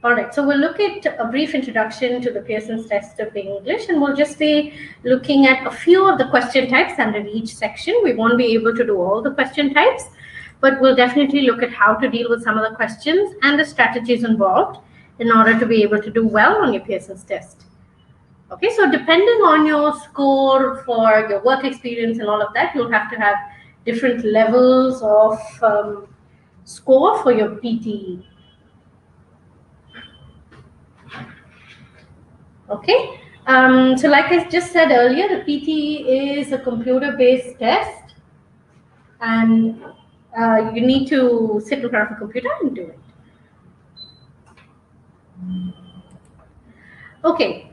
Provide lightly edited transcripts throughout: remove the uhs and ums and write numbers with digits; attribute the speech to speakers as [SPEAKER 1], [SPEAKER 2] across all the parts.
[SPEAKER 1] All right, so we'll look at a brief introduction to the Pearson's test of English, and we'll just be looking at a few of the question types under each section. We won't be able to do all the question types, but we'll definitely look at how to deal with some of the questions and the strategies involved in order to be able to do well on your Pearson's test. Okay, so depending on your score for your work experience and all of that, you'll have to have different levels of score for your PTE. Okay, so like I just said earlier, the PTE is a computer-based test, and you need to sit in front of a computer and do it. Okay,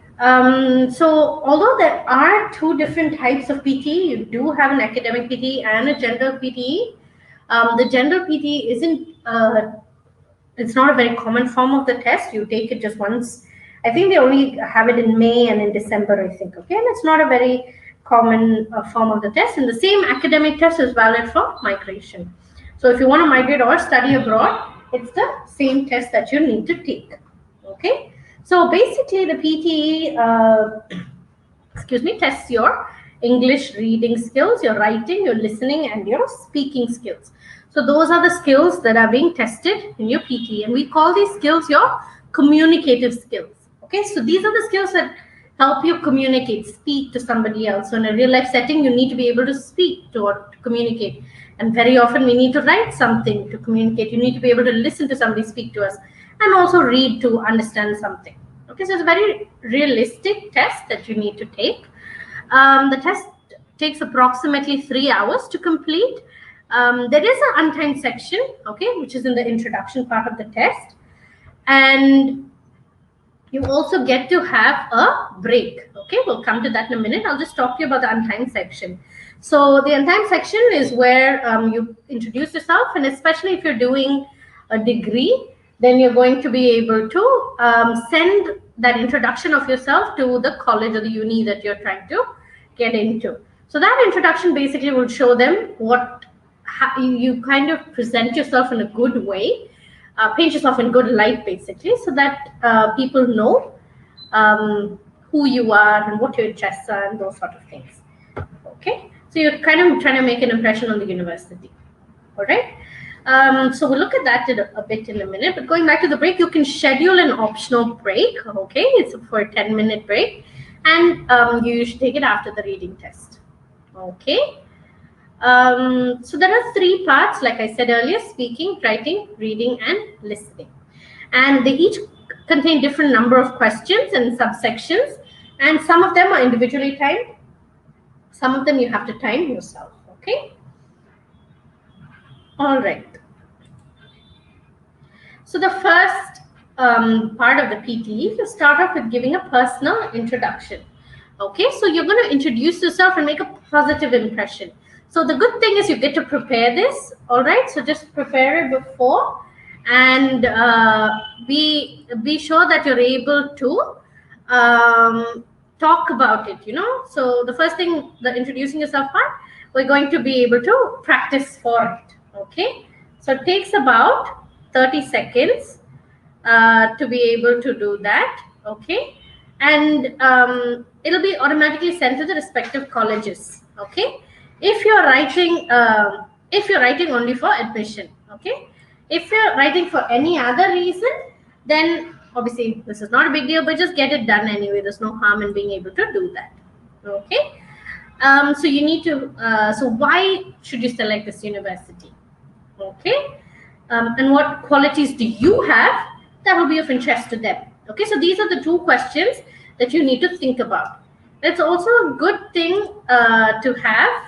[SPEAKER 1] so although there are two different types of PTE, you do have an academic PTE and a general PTE. The general PTE isn't, it's not a very common form of the test. You take it just once. I think they only have it in May and in December, I think, okay? And it's not a very common form of the test. And the same academic test is valid for migration. So if you want to migrate or study abroad, it's the same test that you need to take, okay? So basically the PTE, tests your English reading skills, your writing, your listening, and your speaking skills. So those are the skills that are being tested in your PTE, and we call these skills your communicative skills. Okay, so these are the skills that help you communicate, speak to somebody else. So in a real life setting, you need to be able to speak to or to communicate. And very often we need to write something to communicate. You need to be able to listen to somebody speak to us and also read to understand something. Okay, so it's a very realistic test that you need to take. The test takes approximately 3 hours to complete. There is an untimed section, okay, which is in the introduction part of the test. And you also get to have a break. Okay, we'll come to that in a minute. I'll just talk to you about the untimed section. So the untimed section is where you introduce yourself, and especially if you're doing a degree, then you're going to be able to send that introduction of yourself to the college or the uni that you're trying to get into. So that introduction basically will show them how you kind of present yourself in a good way. Paint yourself in good light, basically, so that people know who you are and what your interests are and those sort of things. Okay, so you're kind of trying to make an impression on the university. All right, so we'll look at that a bit in a minute. But going back to the break, you can schedule an optional break. Okay, it's for a 10-minute break, and you should take it after the reading test. Okay. So there are 3 parts, like I said earlier: speaking, writing, reading, and listening. And they each contain different number of questions and subsections, and some of them are individually timed. Some of them you have to time yourself, okay? All right. So the first part of the PTE, you start off with giving a personal introduction. Okay, so you're going to introduce yourself and make a positive impression. So the good thing is you get to prepare this, all right? So just prepare it before, and be sure that you're able to talk about it, you know? So the first thing, the introducing yourself part, we're going to be able to practice for it, okay? So it takes about 30 seconds to be able to do that, okay? And it'll be automatically sent to the respective colleges, okay? If you're writing only for admission, okay? If you're writing for any other reason, then obviously this is not a big deal, but just get it done anyway. There's no harm in being able to do that, okay? So you need to, so why should you select this university, okay? And what qualities do you have that will be of interest to them, okay? So these are the 2 questions that you need to think about. It's also a good thing to have,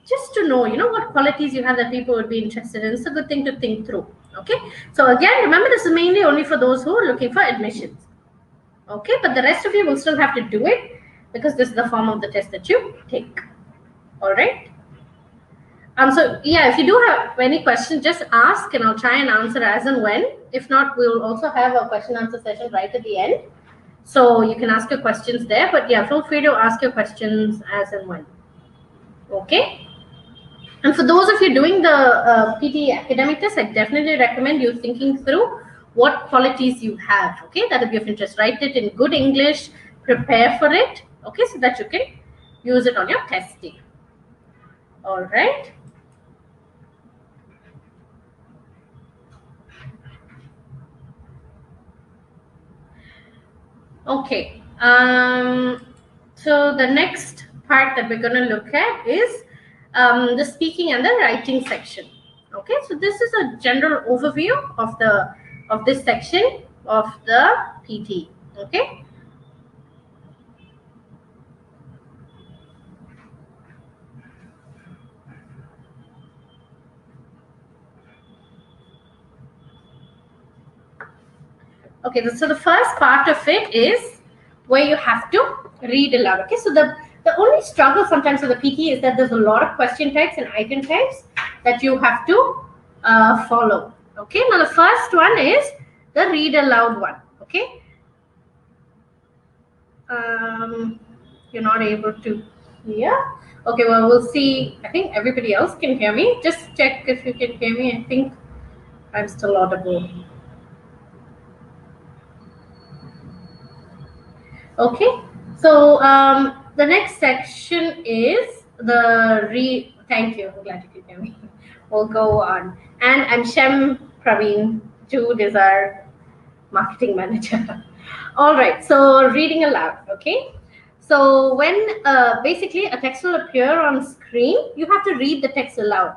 [SPEAKER 1] just to know, you know, what qualities you have that people would be interested in. It's a good thing to think through, okay? So again, remember, this is mainly only for those who are looking for admissions, okay? But the rest of you will still have to do it because this is the form of the test that you take, all right? So yeah, if you do have any questions, just ask and I'll try and answer as and when. If not, we'll also have a question answer session right at the end. So you can ask your questions there, but yeah, feel free to ask your questions as and when. Okay. And for those of you doing the PTE academic test, I definitely recommend you thinking through what qualities you have. Okay, that will be of interest. Write it in good English, prepare for it, okay, so that you can use it on your test day. All right. Okay. So the next part that we're going to look at is the speaking and the writing section. Okay, so this is a general overview of this section of the PT. Okay. Okay, so the first part of it is where you have to read aloud. Okay, so the only struggle sometimes with the PT is that there's a lot of question types and item types that you have to follow. Okay, now the first one is the read aloud one. Okay, you're not able to hear. Okay, well, we'll see. I think everybody else can hear me. Just check if you can hear me. I think I'm still audible. Okay, so the next section is the thank you, I'm glad you could hear me. We'll go on. And I'm Shem Praveen Jude is our marketing manager. All right, so reading aloud, okay? So when basically a text will appear on screen, you have to read the text aloud.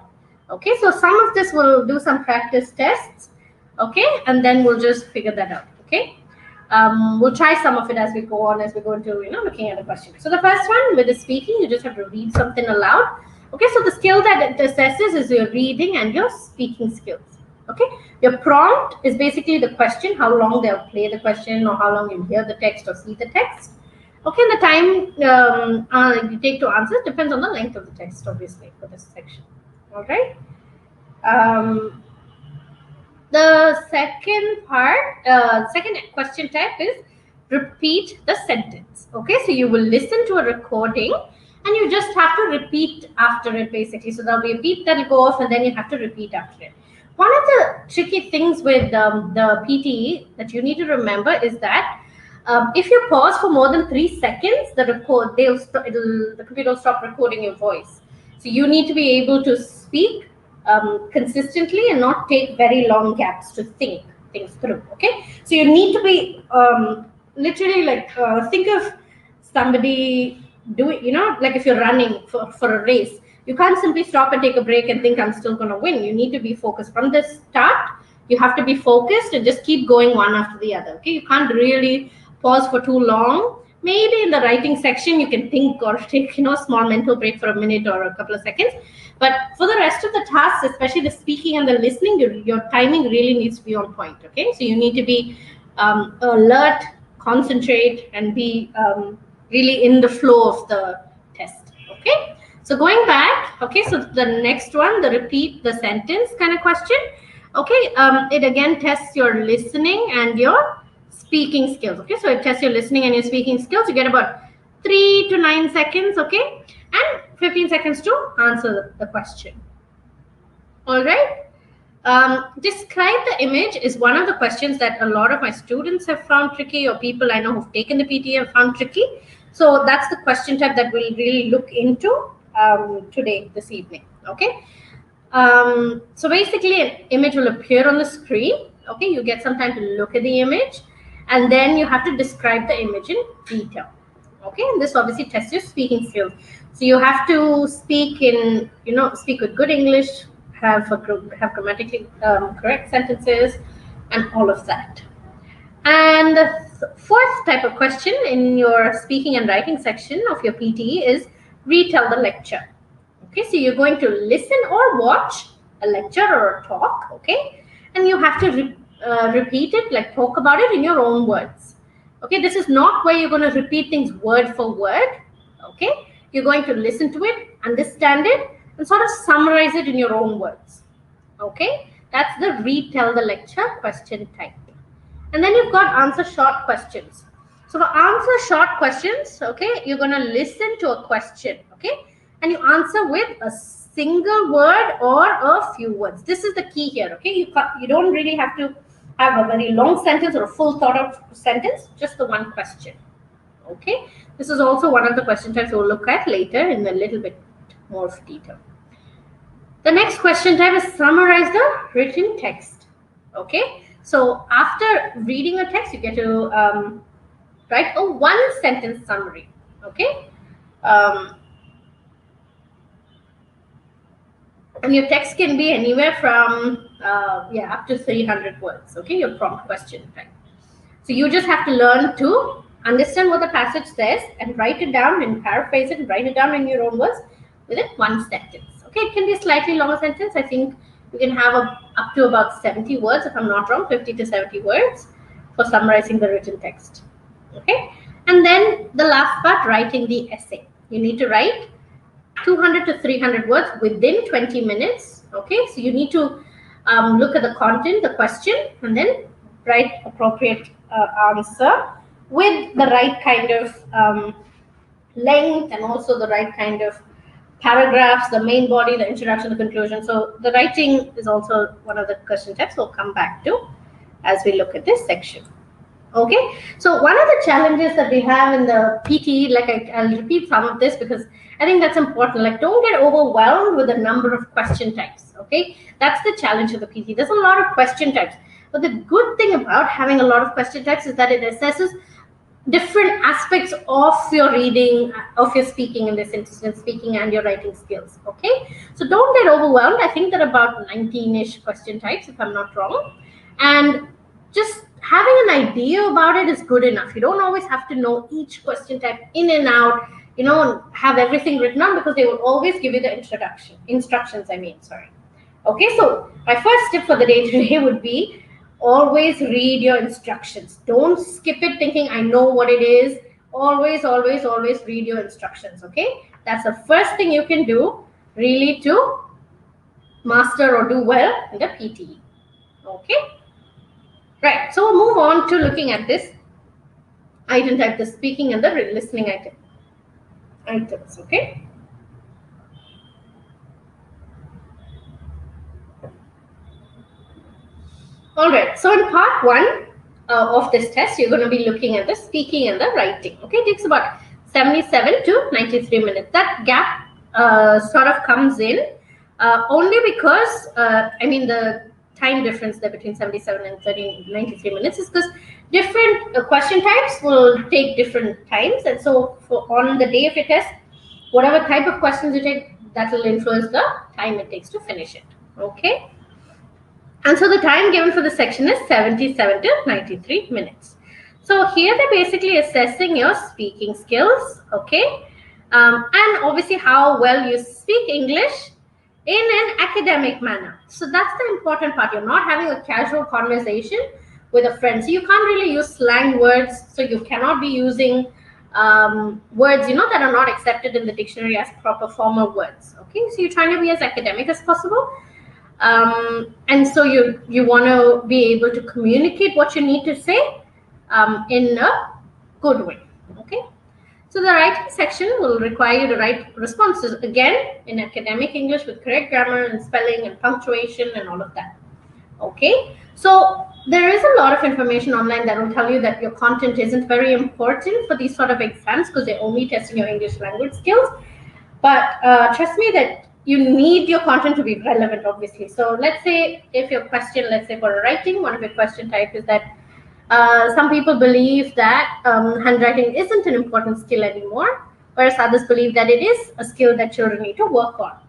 [SPEAKER 1] Okay, so some of this will do some practice tests, okay? And then we'll just figure that out, okay? We'll try some of it as we go on, as we go into, looking at the question. So the first one with the speaking, you just have to read something aloud. Okay, so the skill that it assesses is your reading and your speaking skills. Okay, your prompt is basically the question, how long they'll play the question or how long you hear the text or see the text. Okay, and the time you take to answer depends on the length of the text, obviously, for this section. All right. The second part, second question type is repeat the sentence. Okay, so you will listen to a recording and you just have to repeat after it, basically. So there'll be a beep that'll go off and then you have to repeat after it. One of the tricky things with the PTE that you need to remember is that if you pause for more than 3 seconds, the computer will stop recording your voice. So you need to be able to speak consistently and not take very long gaps to think things through. Okay, so you need to be literally like think of somebody doing, like if you're running for a race, you can't simply stop and take a break and think I'm still going to win. You need to be focused from the start. You have to be focused and just keep going one after the other. Okay, you can't really pause for too long. Maybe in the writing section you can think or take small mental break for a minute or a couple of seconds, but for the rest of the tasks, especially the speaking and the listening, your timing really needs to be on point. Okay, so you need to be alert, concentrate, and be really in the flow of the test. Okay, so going back, okay, so the next one, the repeat the sentence kind of question. Okay, it again tests your listening and your speaking skills. Okay, so it tests your listening and your speaking skills. You get about 3 to 9 seconds, okay, and 15 seconds to answer the question. All right. Describe the image is one of the questions that a lot of my students have found tricky, or people I know who've taken the PTE have found tricky. So that's the question type that we'll really look into this evening. Okay. So basically, an image will appear on the screen. Okay, you get some time to look at the image, and then you have to describe the image in detail. Okay, and this obviously tests your speaking skills. So you have to speak in, speak with good English, have grammatically correct sentences, and all of that. And the fourth type of question in your speaking and writing section of your PTE is retell the lecture. Okay, so you're going to listen or watch a lecture or a talk, okay, and you have to repeat it, like talk about it in your own words. Okay, this is not where you're going to repeat things word for word. Okay, you're going to listen to it, understand it, and sort of summarize it in your own words. Okay, that's the retell the lecture question type. And then you've got answer short questions. So for answer short questions, okay, you're going to listen to a question, okay, and you answer with a single word or a few words. This is the key here, okay. You don't really have to have a very long sentence or a full thought out sentence, just the one question. Okay, this is also one of the question types we'll look at later in a little bit more detail. The next question type is summarize the written text. Okay, so after reading a text, you get to write a one sentence summary. Okay, and your text can be anywhere from up to 300 words. Okay, your prompt question type. So you just have to learn to understand what the passage says and write it down and paraphrase it and write it down in your own words within one sentence. Okay, it can be a slightly longer sentence. I think you can have up to about 70 words, if I'm not wrong, 50 to 70 words for summarizing the written text. Okay, and then the last part, writing the essay. You need to write 200 to 300 words within 20 minutes. Okay, so you need to look at the content, the question, and then write appropriate answer with the right kind of length and also the right kind of paragraphs, the main body, the introduction, the conclusion. So the writing is also one of the question types we'll come back to as we look at this section. Okay, so one of the challenges that we have in the PTE, like I'll repeat some of this because I think that's important. Like, don't get overwhelmed with the number of question types. Okay, that's the challenge of the PTE. There's a lot of question types, but the good thing about having a lot of question types is that it assesses different aspects of your reading, of your speaking in this instance, speaking and your writing skills. Okay, so don't get overwhelmed. I think there are about 19-ish question types, if I'm not wrong, and just having an idea about it is good enough. You don't always have to know each question type in and out, you know, have everything written down, because they will always give you the instructions. Okay, so my first tip for the day today would be always read your instructions. Don't skip it thinking I know what it is. Always read your instructions. Okay, that's the first thing you can do really to master or do well in the PTE. Okay. Right, so we'll move on to looking at this item type, the speaking and the listening items, okay? All right, so in part one of this test, you're going to be looking at the speaking and the writing, okay? It takes about 77 to 93 minutes. That gap sort of comes in only because, the time difference there between 77 and 93 minutes is because different question types will take different times, and so on the day of your test, whatever type of questions you take, that will influence the time it takes to finish it. Okay, and so the time given for the section is 77 to 93 minutes. So here they're basically assessing your speaking skills, okay, and obviously how well you speak English in an academic manner. So that's the important part. You're not having a casual conversation with a friend. So you can't really use slang words. So you cannot be using words, that are not accepted in the dictionary as proper formal words. Okay, so you're trying to be as academic as possible. And so you want to be able to communicate what you need to say in a good way. Okay. So the writing section will require you to write responses, again, in academic English with correct grammar and spelling and punctuation and all of that. Okay, so there is a lot of information online that will tell you that your content isn't very important for these sort of exams because they're only testing your English language skills. But trust me that you need your content to be relevant, obviously. So let's say if your question, let's say for writing, one of your question type is that some people believe that handwriting isn't an important skill anymore, whereas others believe that it is a skill that children need to work on.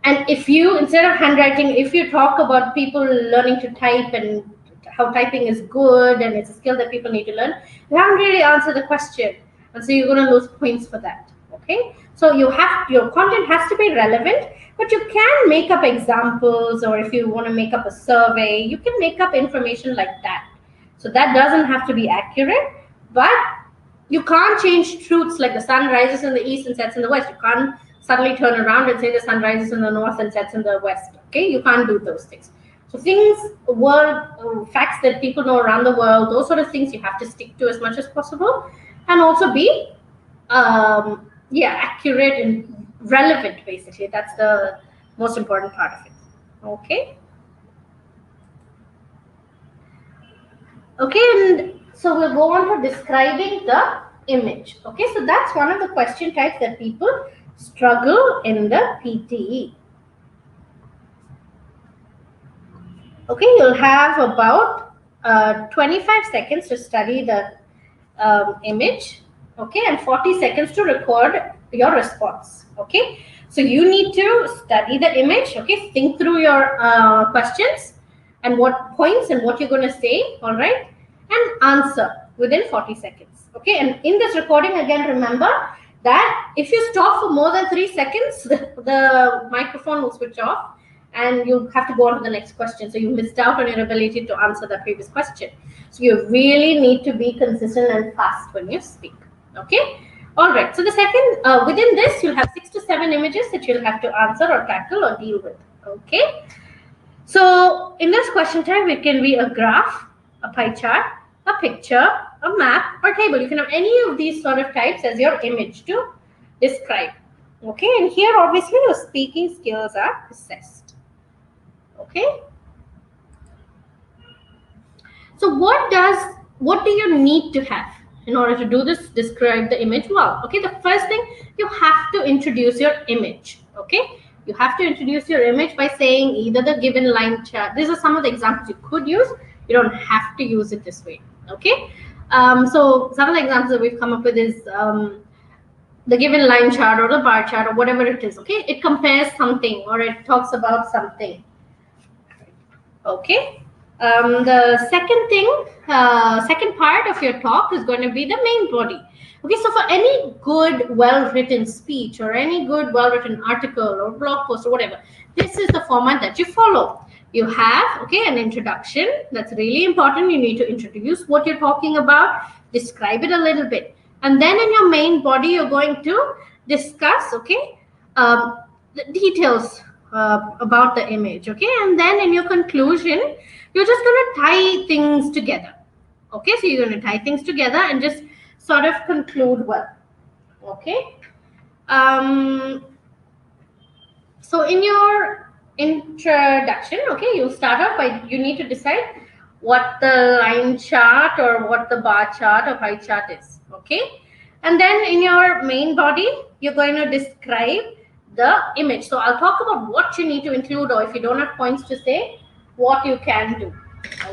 [SPEAKER 1] And if you, instead of handwriting, if you talk about people learning to type and how typing is good and it's a skill that people need to learn, you haven't really answered the question. And so you're going to lose points for that. Okay, so your content has to be relevant, but you can make up examples, or if you want to make up a survey, you can make up information like that. So that doesn't have to be accurate, but you can't change truths like the sun rises in the east and sets in the west. You can't suddenly turn around and say the sun rises in the north and sets in the west. Okay, you can't do those things. So things, facts that people know around the world, those sort of things you have to stick to as much as possible, and also be accurate and relevant. Basically, that's the most important part of it. Okay. Okay, and so we'll go on to describing the image. Okay, so that's one of the question types that people struggle in the PTE. Okay, you'll have about 25 seconds to study the image, okay, and 40 seconds to record your response. Okay, so you need to study the image, okay, think through your questions and what points and what you're going to say, all right, and answer within 40 seconds. Okay, and in this recording, again, remember that if you stop for more than 3 seconds, the microphone will switch off and you have to go on to the next question. So you missed out on your ability to answer the previous question. So you really need to be consistent and fast when you speak. Okay. All right. So the second, within this, you'll have 6 to 7 images that you'll have to answer or tackle or deal with. Okay. So in this question type, it can be a graph, a pie chart, a picture, a map, or table. You can have any of these sort of types as your image to describe. Okay. And here, obviously, your speaking skills are assessed. Okay. So what do you need to have in order to do this, describe the image well? Okay, the first thing, you have to introduce your image. Okay, you have to introduce your image by saying either the given line chart. These are some of the examples you could use. You don't have to use it this way. Okay, so some of the examples that we've come up with is the given line chart or the bar chart or whatever it is. Okay, it compares something or it talks about something. Okay. The second part of your talk is going to be the main body. Okay, so for any good, well-written speech or any good, well-written article or blog post or whatever, this is the format that you follow. You have, okay, an introduction. That's really important. You need to introduce what you're talking about, describe it a little bit. And then in your main body, you're going to discuss, okay, the details about the image, okay, and then in your conclusion you're just going to tie things together. Okay, so you're going to tie things together and just sort of conclude well. Okay, so in your introduction, okay, you'll start off by, you need to decide what the line chart or what the bar chart or pie chart is. Okay, and then in your main body you're going to describe the image. So I'll talk about what you need to include, or if you don't have points to say, what you can do.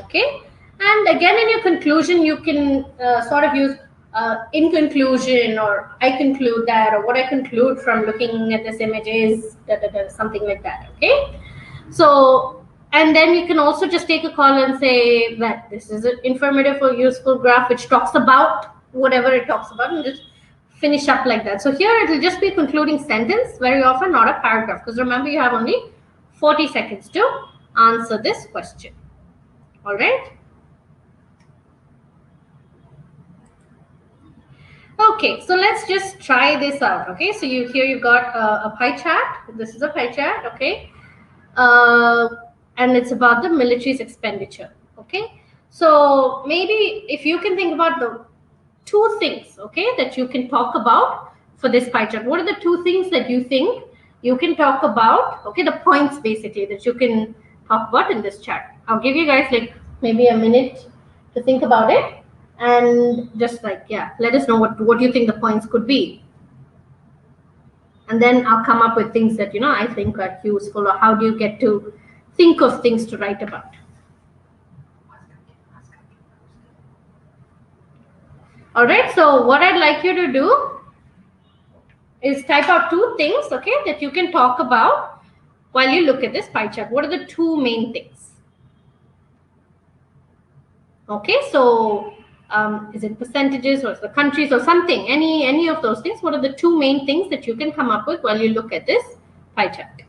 [SPEAKER 1] Okay, and again in your conclusion you can sort of use in conclusion, or I conclude that, or what I conclude from looking at this image is something like that. Okay, so and then you can also just take a call and say that this is an informative or useful graph which talks about whatever it talks about, and just finish up like that. So here it will just be a concluding sentence very often, not a paragraph, because remember you have only 40 seconds to answer this question. All right. Okay, so let's just try this out. Okay, so here you've got a pie chart. This is a pie chart. Okay, and it's about the military's expenditure. Okay, so maybe if you can think about the 2 things, okay, that you can talk about for this pie chart. What are the 2 things that you think you can talk about? Okay, the points basically that you can talk about in this chart. I'll give you guys like maybe a minute to think about it, and just like, yeah, let us know what you think the points could be. And then I'll come up with things that, you know, I think are useful, or how do you get to think of things to write about. All right, so what I'd like you to do is type out 2 things, okay, that you can talk about while you look at this pie chart. What are the 2 main things? Okay, so is it percentages, or is the countries, or something, any of those things? What are the 2 main things that you can come up with while you look at this pie chart?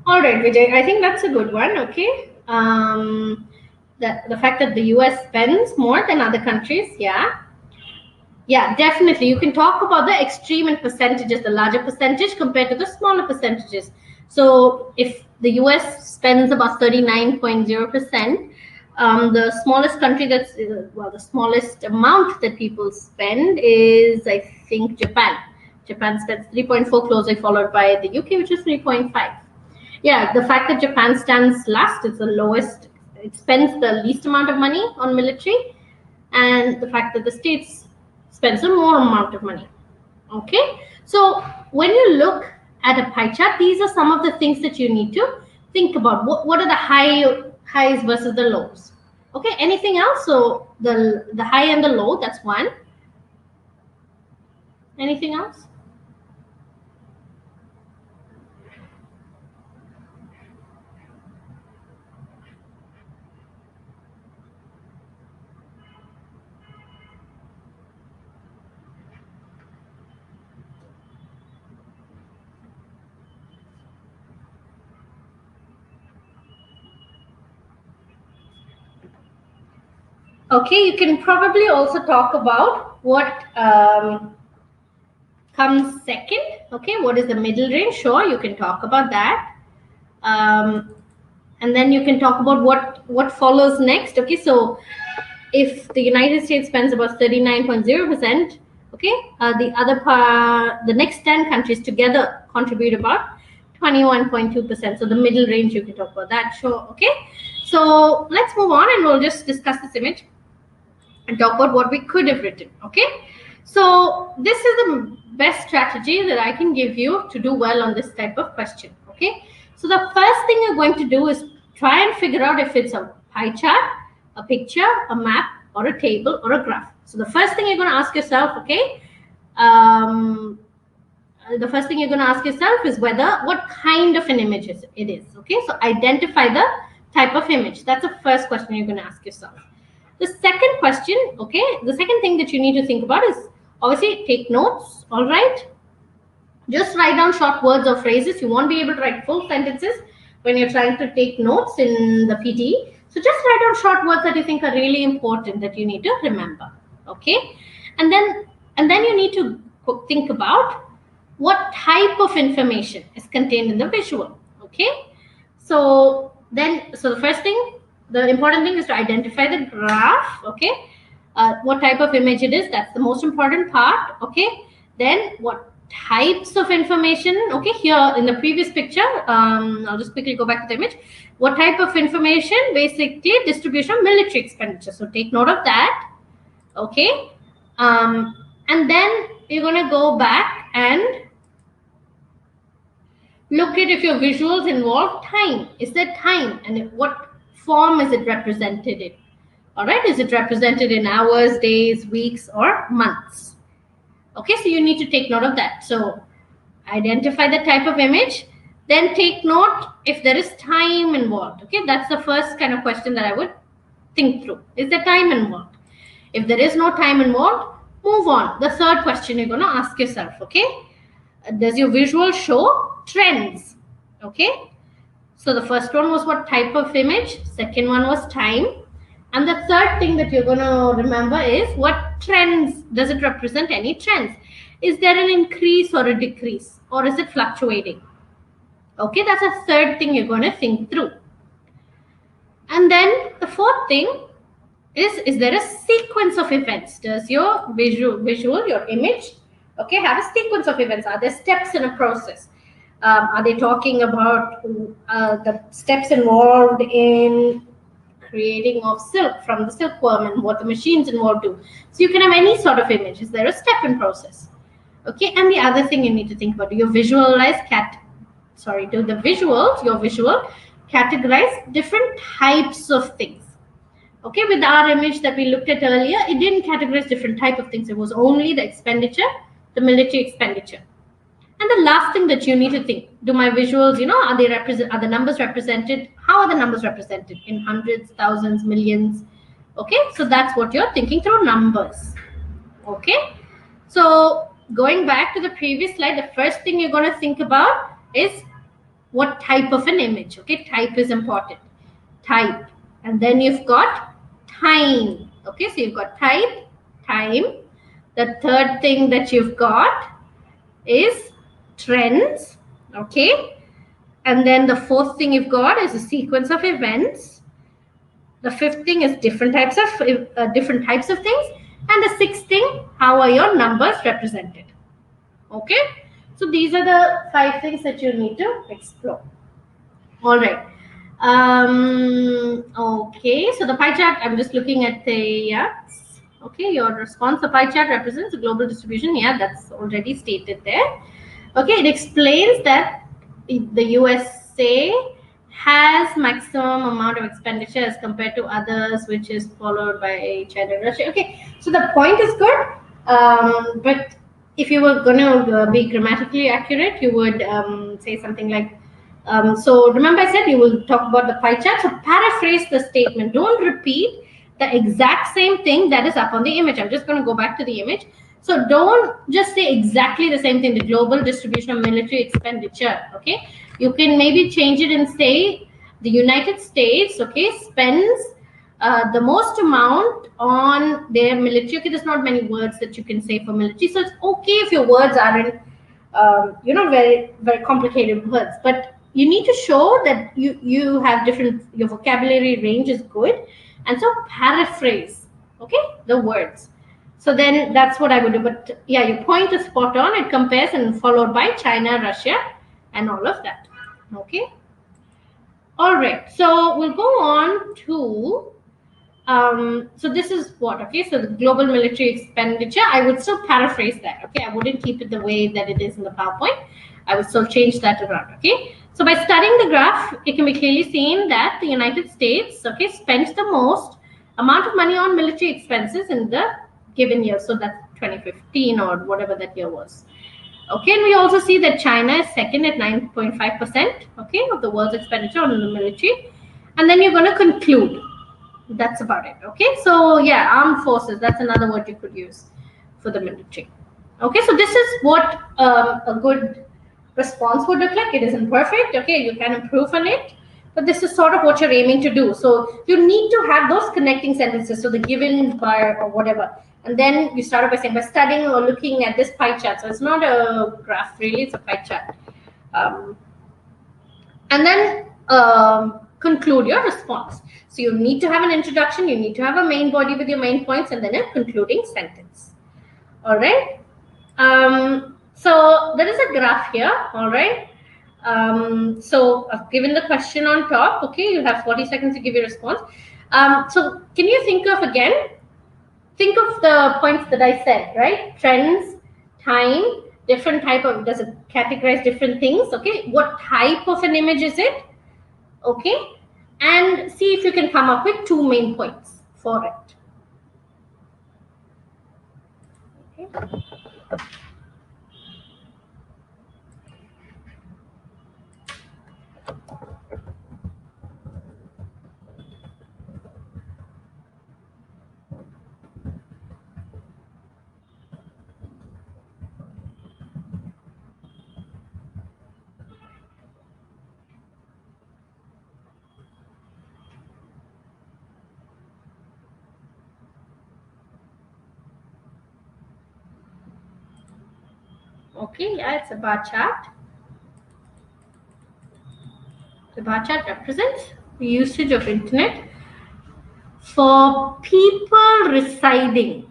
[SPEAKER 1] All right, Vijay, I think that's a good one. Okay, the fact that the US spends more than other countries, yeah, definitely. You can talk about the extreme in percentages, the larger percentage compared to the smaller percentages. So if the US spends about 39.0%, The smallest country that's, well, the smallest amount that people spend is, I think, Japan. Japan spends 3.4, closely followed by the UK, which is 3.5. Yeah, the fact that Japan stands last, it's the lowest, it spends the least amount of money on military, and the fact that the States spends a more amount of money. Okay, so when you look at a pie chart, these are some of the things that you need to think about. What are the highs versus the lows? Okay, anything else? So the high and the low, that's one. Anything else? Okay, you can probably also talk about what comes second. Okay, what is the middle range? Sure, you can talk about that. And then you can talk about what follows next. Okay, so if the United States spends about 39.0%, okay, the next 10 countries together contribute about 21.2%. So the middle range, you can talk about that. Sure. Okay, so let's move on and we'll just discuss this image and talk about what we could have written. Okay, so this is the best strategy that I can give you to do well on this type of question. Okay, so the first thing you're going to do is try and figure out if it's a pie chart, a picture, a map, or a table, or a graph. So the first thing you're going to ask yourself, okay, the first thing you're going to ask yourself is what kind of an image it is. Okay, so identify the type of image. That's the first question you're going to ask yourself. The second question, okay, the second thing that you need to think about is obviously take notes. All right, just write down short words or phrases. You won't be able to write full sentences when you're trying to take notes in the PTE. So just write down short words that you think are really important that you need to remember. Okay, and then you need to think about what type of information is contained in the visual. Okay, so the first thing, the important thing is to identify the graph. Okay, what type of image it is, that's the most important part. Okay, then what types of information. Okay, here in the previous picture, I'll just quickly go back to the image. What type of information? Basically distribution of military expenditure, so take note of that. Okay, and then you're going to go back and look at if your visuals involve time. Is there time, and what form is it represented in? All right, is it represented in hours, days, weeks, or months? Okay, so you need to take note of that. So identify the type of image, then take note if there is time involved. Okay, that's the first kind of question that I would think through. Is there time involved? If there is no time involved, move on. The third question you're going to ask yourself, okay, does your visual show trends? Okay, so the first one was what type of image, second one was time, and the third thing that you're going to remember is what trends. Does it represent any trends? Is there an increase or a decrease, or is it fluctuating? Okay, that's a third thing you're going to think through. And then the fourth thing is there a sequence of events? Does your visual, your image, okay, have a sequence of events? Are there steps in a process? Are they talking about the steps involved in creating of silk from the silkworm and what the machines involved do? So you can have any sort of image. Is there a step in process? Okay, and the other thing you need to think about, do your visuals categorize different types of things? Okay, with our image that we looked at earlier, it didn't categorize different type of things. It was only the expenditure, the military expenditure. And the last thing that you need to think, do my visuals, are the numbers represented? How are the numbers represented? In hundreds, thousands, millions? Okay, so that's what you're thinking through, numbers. Okay, so going back to the previous slide, the first thing you're going to think about is what type of an image. Okay, type is important. Type. And then you've got time. Okay, so you've got type, time. The third thing that you've got is trends. Okay, and then the fourth thing you've got is a sequence of events. The fifth thing is different types of things. And the sixth thing, how are your numbers represented? Okay, so these are the 5 things that you need to explore. All right. Okay, so the pie chart, I'm just looking at the okay, your response. The pie chart represents the global distribution. Yeah, that's already stated there. Okay, it explains that the USA has maximum amount of expenditure as compared to others, which is followed by China and Russia. Okay, so the point is good, but if you were going to be grammatically accurate, you would say something like, so remember I said you will talk about the pie chart, so paraphrase the statement. Don't repeat the exact same thing that is up on the image. I'm just going to go back to the image. So don't just say exactly the same thing, the global distribution of military expenditure, okay? You can maybe change it and say the United States, okay, spends the most amount on their military. Okay, there's not many words that you can say for military, so it's okay if your words aren't, very, very complicated words, but you need to show that you have different, your vocabulary range is good, and so paraphrase, okay, the words. So then that's what I would do. But yeah, your point is spot on. It compares and followed by China, Russia, and all of that. Okay. All right. So we'll go on to, so this is what, okay, so the global military expenditure, I would still paraphrase that, okay, I wouldn't keep it the way that it is in the PowerPoint. I would still change that around, okay. So by studying the graph, it can be clearly seen that the United States, okay, spends the most amount of money on military expenses in the given year. So that's 2015 or whatever that year was. Okay, and we also see that China is second at 9.5%, okay, of the world's expenditure on the military. And then you're going to conclude. That's about it. Okay, so yeah, armed forces, that's another word you could use for the military. Okay, so this is what a good response would look like. It isn't perfect, okay, you can improve on it, but this is sort of what you're aiming to do. So you need to have those connecting sentences, so the given by or whatever, and then you start by saying, by studying or looking at this pie chart. So it's not a graph really, it's a pie chart, and then conclude your response. So you need to have an introduction, you need to have a main body with your main points, and then a concluding sentence. All right. So there is a graph here. All right. So I've given the question on top. Okay, you have 40 seconds to give your response. So can you think of the points that I said, right? Trends, time, different type of, does it categorize different things? Okay, what type of an image is it? Okay, and see if you can come up with 2 main points for it. Okay. Okay, yeah, it's a bar chart. The bar chart represents the usage of internet for people residing.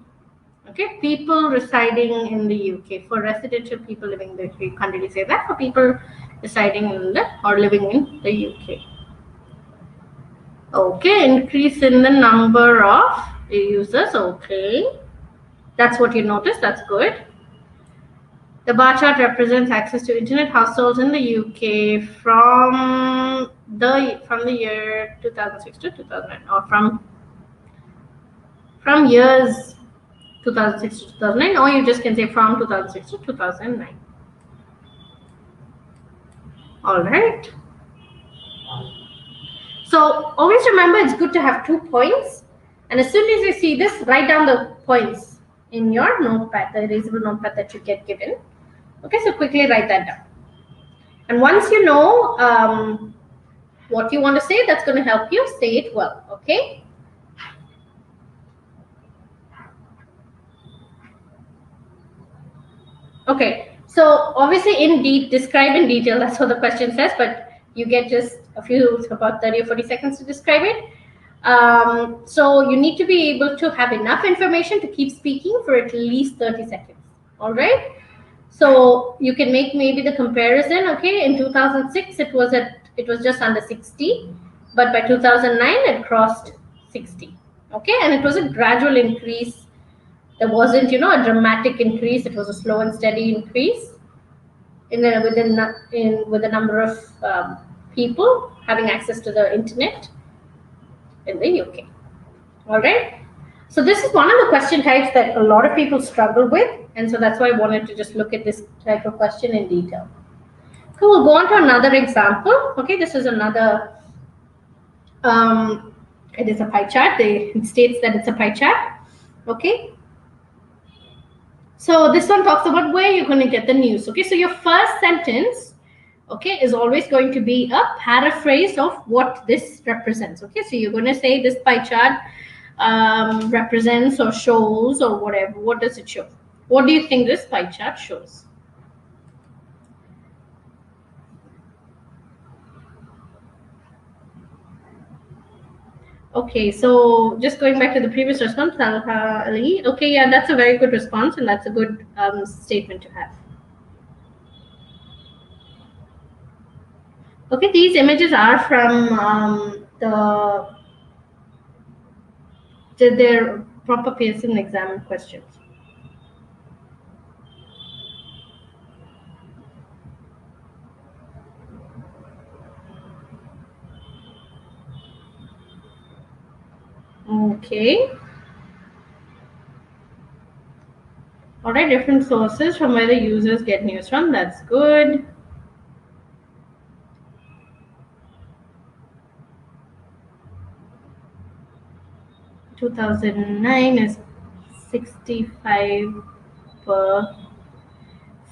[SPEAKER 1] Okay, people residing in the UK. For residential people living in the UK, you can't really say that. For people residing in the or living in the UK. Okay, increase in the number of users. Okay, that's what you noticed. That's good. The bar chart represents access to internet households in the UK from the year 2006 to 2009, or from years 2006 to 2009, or you just can say from 2006 to 2009. All right. So always remember, it's good to have 2 points, and as soon as you see this, write down the points in your notepad, the erasable notepad that you get given. Okay, so quickly write that down. And once you know what you want to say, that's going to help you say it well. Okay. Okay, so obviously describe in detail, that's what the question says, but you get just a few, about 30 or 40 seconds to describe it. So you need to be able to have enough information to keep speaking for at least 30 seconds. All right. So you can make maybe the comparison. Okay, in 2006 it was just under 60, but by 2009 it crossed 60. Okay, and it was a gradual increase. There wasn't, a dramatic increase. It was a slow and steady increase with the number of people having access to the internet in the UK. All right. So this is one of the question types that a lot of people struggle with, and so that's why I wanted to just look at this type of question in detail. So we'll go on to another example. Okay, this is another. It is a pie chart. It states that it's a pie chart. Okay. So this one talks about where you're going to get the news. Okay, so your first sentence, okay, is always going to be a paraphrase of what this represents. Okay, so you're going to say this pie chart represents or shows or whatever. What does it show? What do you think this pie chart shows? Okay, so just going back to the previous response, Ali. Okay, yeah, that's a very good response, and that's a good statement to have. Okay, these images are from their proper Pearson exam questions. Okay. All right, different sources from where the users get news from. That's good. (2009) is 65 per.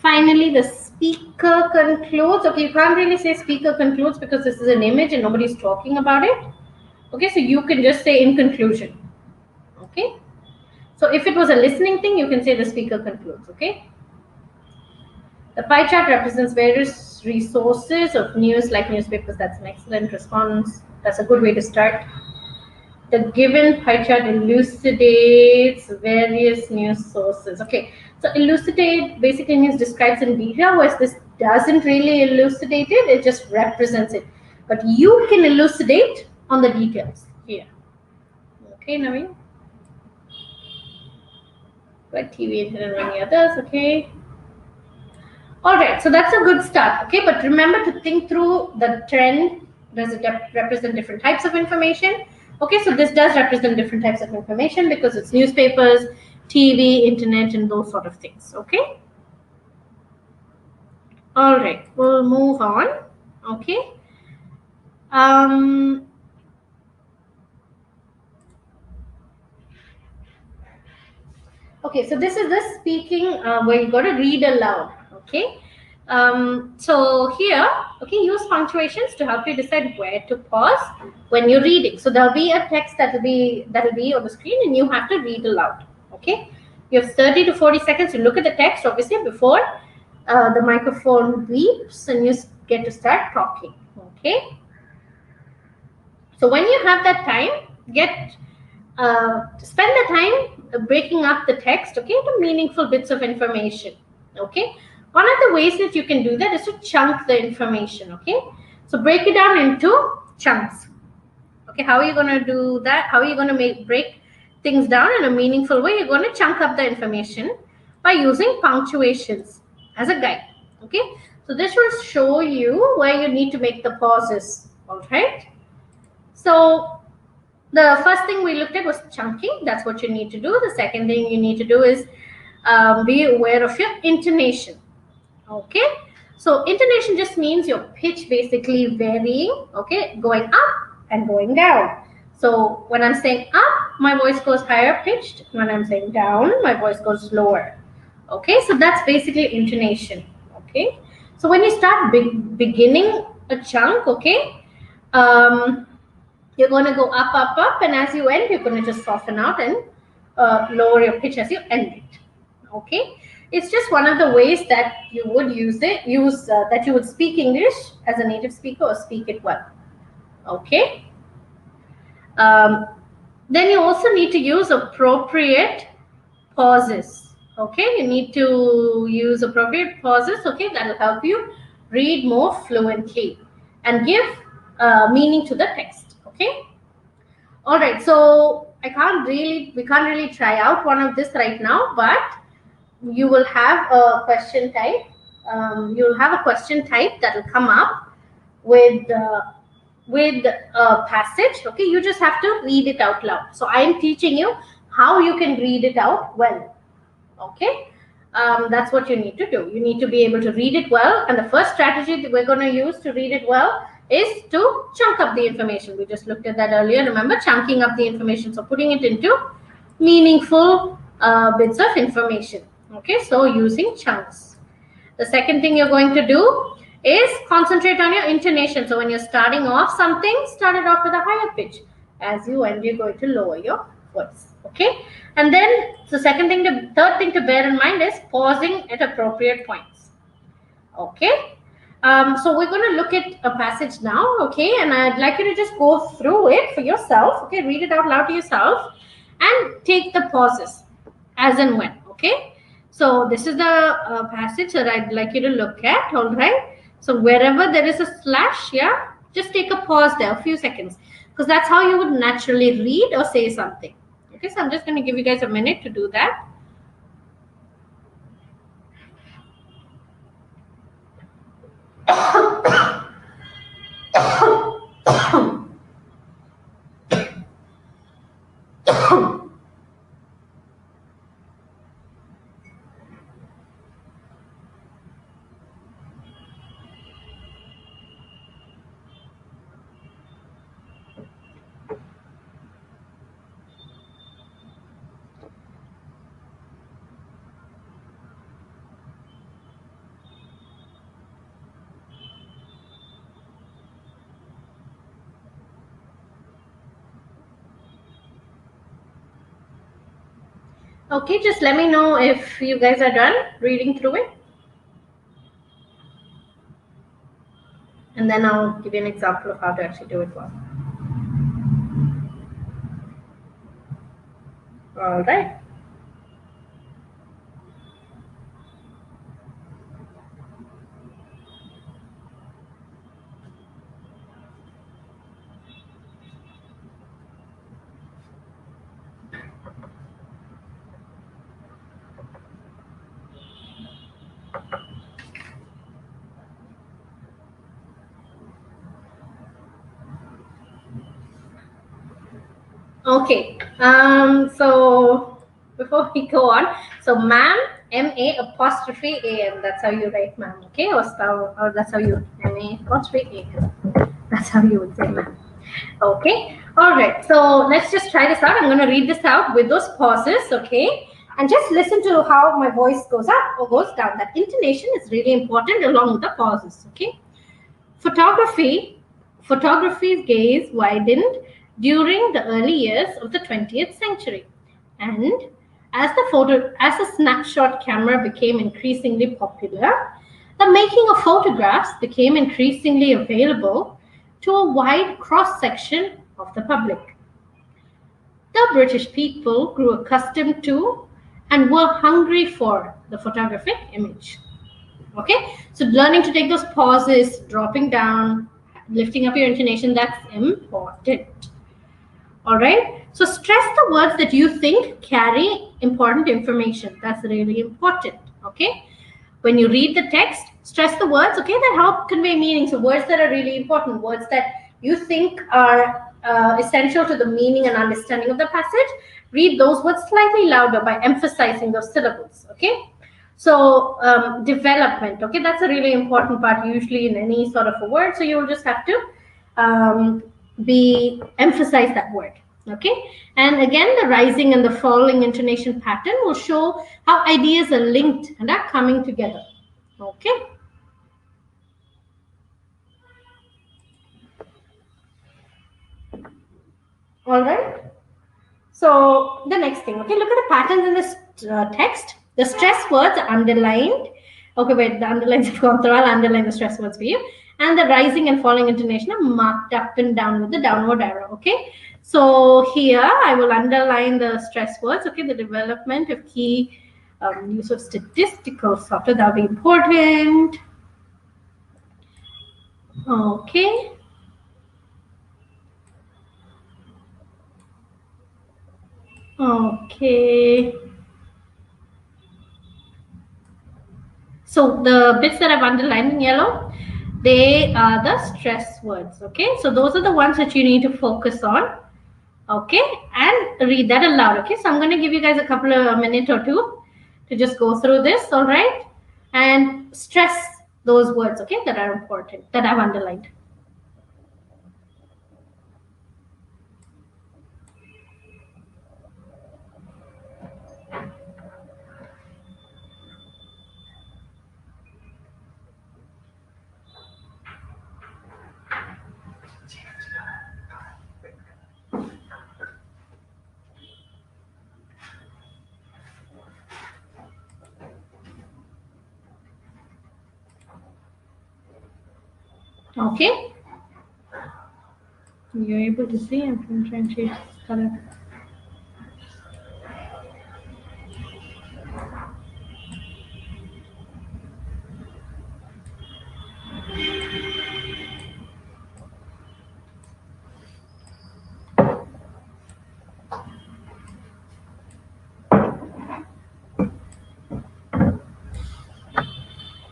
[SPEAKER 1] Finally, the speaker concludes. Okay, you can't really say speaker concludes because this is an image and nobody's talking about it. Okay, so you can just say in conclusion. Okay, so if it was a listening thing, you can say the speaker concludes. Okay. The pie chart represents various resources of news like newspapers. That's an excellent response. That's a good way to start. The given pie chart elucidates various news sources. Okay, so elucidate basically means describes in detail, whereas this doesn't really elucidate it, it just represents it. But you can elucidate on the details here. Okay, Naveen? But TV, internet, and many others, okay. All right, so that's a good start, okay? But remember to think through the trend. Does it represent different types of information? Okay, so this does represent different types of information because it's newspapers, TV, internet, and those sort of things, okay? All right, we'll move on, okay? Okay, so this is the speaking where you got to read aloud, okay? So here, okay, use punctuations to help you decide where to pause when you're reading. So there'll be a text that'll be on the screen, and you have to read aloud. Okay, you have 30 to 40 seconds to look at the text, obviously, before the microphone beeps and you get to start talking. Okay, so when you have that time, spend the time breaking up the text, okay, to meaningful bits of information. Okay. One of the ways that you can do that is to chunk the information, okay? So break it down into chunks. Okay, how are you going to do that? How are you going to break things down in a meaningful way? You're going to chunk up the information by using punctuations as a guide, okay? So this will show you where you need to make the pauses, all right? So the first thing we looked at was chunking. That's what you need to do. The second thing you need to do is be aware of your intonation. Okay, so intonation just means your pitch basically varying, okay, going up and going down. So when I'm saying up, my voice goes higher pitched. When I'm saying down, my voice goes lower. Okay, so that's basically intonation. Okay, so when you start beginning a chunk, okay, you're going to go up, up, up, and as you end, you're going to just soften out and lower your pitch as you end it. Okay. It's just one of the ways that you would that you would speak English as a native speaker or speak it well. Okay. Then you also need to use appropriate pauses. Okay, you need to use appropriate pauses. Okay, that will help you read more fluently and give meaning to the text. Okay. All right. So we can't really try out one of this right now, but you will have a question type. You'll have a question type that will come up with a passage. Okay, you just have to read it out loud. So I am teaching you how you can read it out well. Okay, that's what you need to do. You need to be able to read it well, and the first strategy that we're going to use to read it well is to chunk up the information. We just looked at that earlier. Remember, chunking up the information, so putting it into meaningful bits of information. Okay, so using chunks. The second thing you're going to do is concentrate on your intonation. So when you're starting off something, start it off with a higher pitch. As you end, you're going to lower your voice. Okay, and then the third thing to bear in mind is pausing at appropriate points. Okay, so we're going to look at a passage now. Okay, and I'd like you to just go through it for yourself. Okay, read it out loud to yourself and take the pauses as and when. Okay, so this is the passage that I'd like you to look at. All right, so wherever there is a slash, yeah, just take a pause there, a few seconds, because that's how you would naturally read or say something. Okay, so I'm just going to give you guys a minute to do that. Okay, just let me know if you guys are done reading through it. And then I'll give you an example of how to actually do it well. All right. Okay, so before we go on, so ma'am, M-A''A''M, that's how you write ma'am, okay, or that's how you, M-A''A''M, that's how you would say ma'am. Okay, all right, so let's just try this out. I'm going to read this out with those pauses, okay, and just listen to how my voice goes up or goes down. That intonation is really important along with the pauses, okay. Photography's gaze widened during the early years of the 20th century, and as the snapshot camera became increasingly popular, the making of photographs became increasingly available to a wide cross-section of the public. The British people grew accustomed to and were hungry for the photographic image. Okay, so learning to take those pauses, dropping down, lifting up your intonation, that's important. All right, so stress the words that you think carry important information. That's really important. Okay, when you read the text, stress the words, okay, that help convey meaning. So words that are really important, words that you think are essential to the meaning and understanding of the passage, read those words slightly louder by emphasizing those syllables. Okay, so development, okay, that's a really important part usually in any sort of a word. So you'll just have to emphasize that word. Okay, and again, the rising and the falling intonation pattern will show how ideas are linked and are coming together. Okay. All right. So the next thing, okay, look at the patterns in this text. The stress words are underlined. Okay, wait, the underlines have gone through. I'll underline the stress words for you. And the rising and falling intonation are marked up and down with the downward arrow. Okay. So here I will underline the stress words. Okay, the development of key use of statistical software, that will be important. Okay. Okay. So the bits that I've underlined in yellow, they are the stress words. Okay, so those are the ones that you need to focus on. Okay, and read that aloud. Okay, so I'm going to give you guys a couple of a minute or two to just go through this. All right, and stress those words. Okay, that are important, that I've underlined. Okay, you're able to see. I'm trying to color.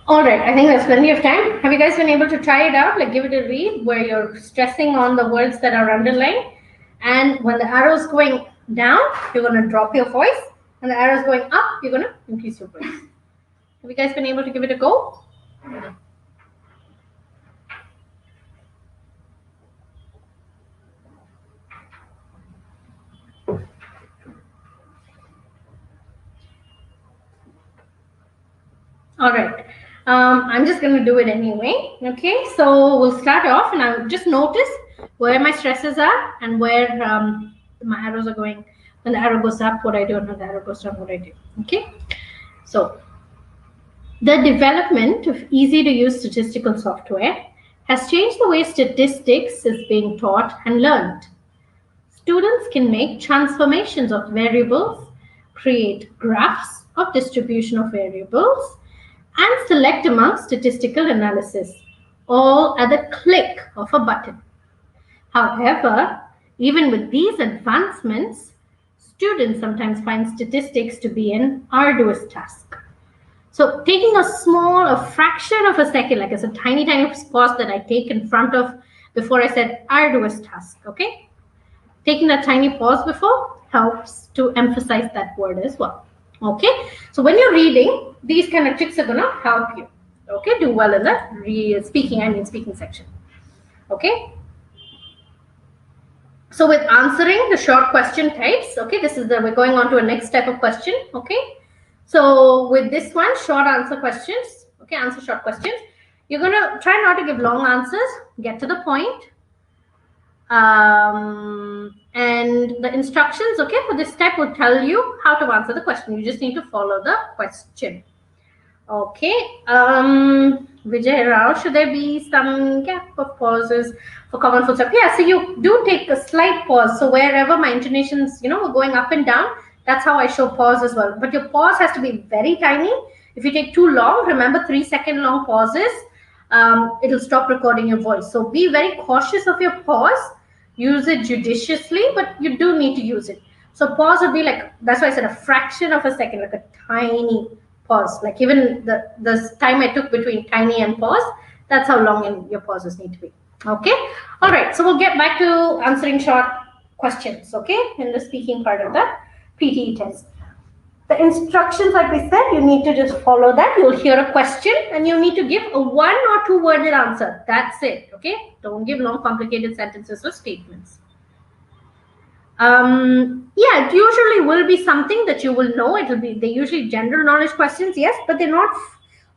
[SPEAKER 1] All right, I think that's plenty of time. Have you guys been able to try it out? Like, give it a read where you're stressing on the words that are underlined. And when the arrow is going down, you're going to drop your voice. And the arrow is going up, you're going to increase your voice. Have you guys been able to give it a go? All right. I'm just going to do it anyway. Okay, so we'll start off and I'll just notice where my stresses are and where my arrows are going. When the arrow goes up, what I do, and when the arrow goes down, what I do. Okay, so the development of easy to use statistical software has changed the way statistics is being taught and learned. Students can make transformations of variables, create graphs of distribution of variables, and select among statistical analysis, all at the click of a button. However, even with these advancements, students sometimes find statistics to be an arduous task. So taking a fraction of a second, like it's a tiny pause that I take in front of before I said arduous task, okay? Taking that tiny pause before helps to emphasize that word as well. Okay, so when you're reading, these kind of tricks are going to help you. Okay, do well in the speaking section. Okay, so with answering the short question types, okay, we're going on to a next type of question. Okay, so with this one, short answer questions. Okay, answer short questions. You're going to try not to give long answers. Get to the point. And the instructions, okay, for this step will tell you how to answer the question. You just need to follow the question. Okay, Vijay Rao, should there be some gap of pauses for common full stop? Yeah, so you do take a slight pause. So wherever my intonations, are going up and down, that's how I show pause as well. But your pause has to be very tiny. If you take too long, remember 3-second long pauses, it'll stop recording your voice. So be very cautious of your pause. Use it judiciously, but you do need to use it. So pause would be like, that's why I said a fraction of a second, like a tiny pause. Like even the time I took between tiny and pause, that's how long your pauses need to be. Okay. All right. So we'll get back to answering short questions, okay, in the speaking part of the PTE test. The instructions, like we said, you need to just follow that. You'll hear a question and you need to give a 1 or 2 worded answer. That's it. Okay. Don't give long, complicated sentences or statements. Yeah, it usually will be something that you will know. They're usually general knowledge questions, yes, but they're not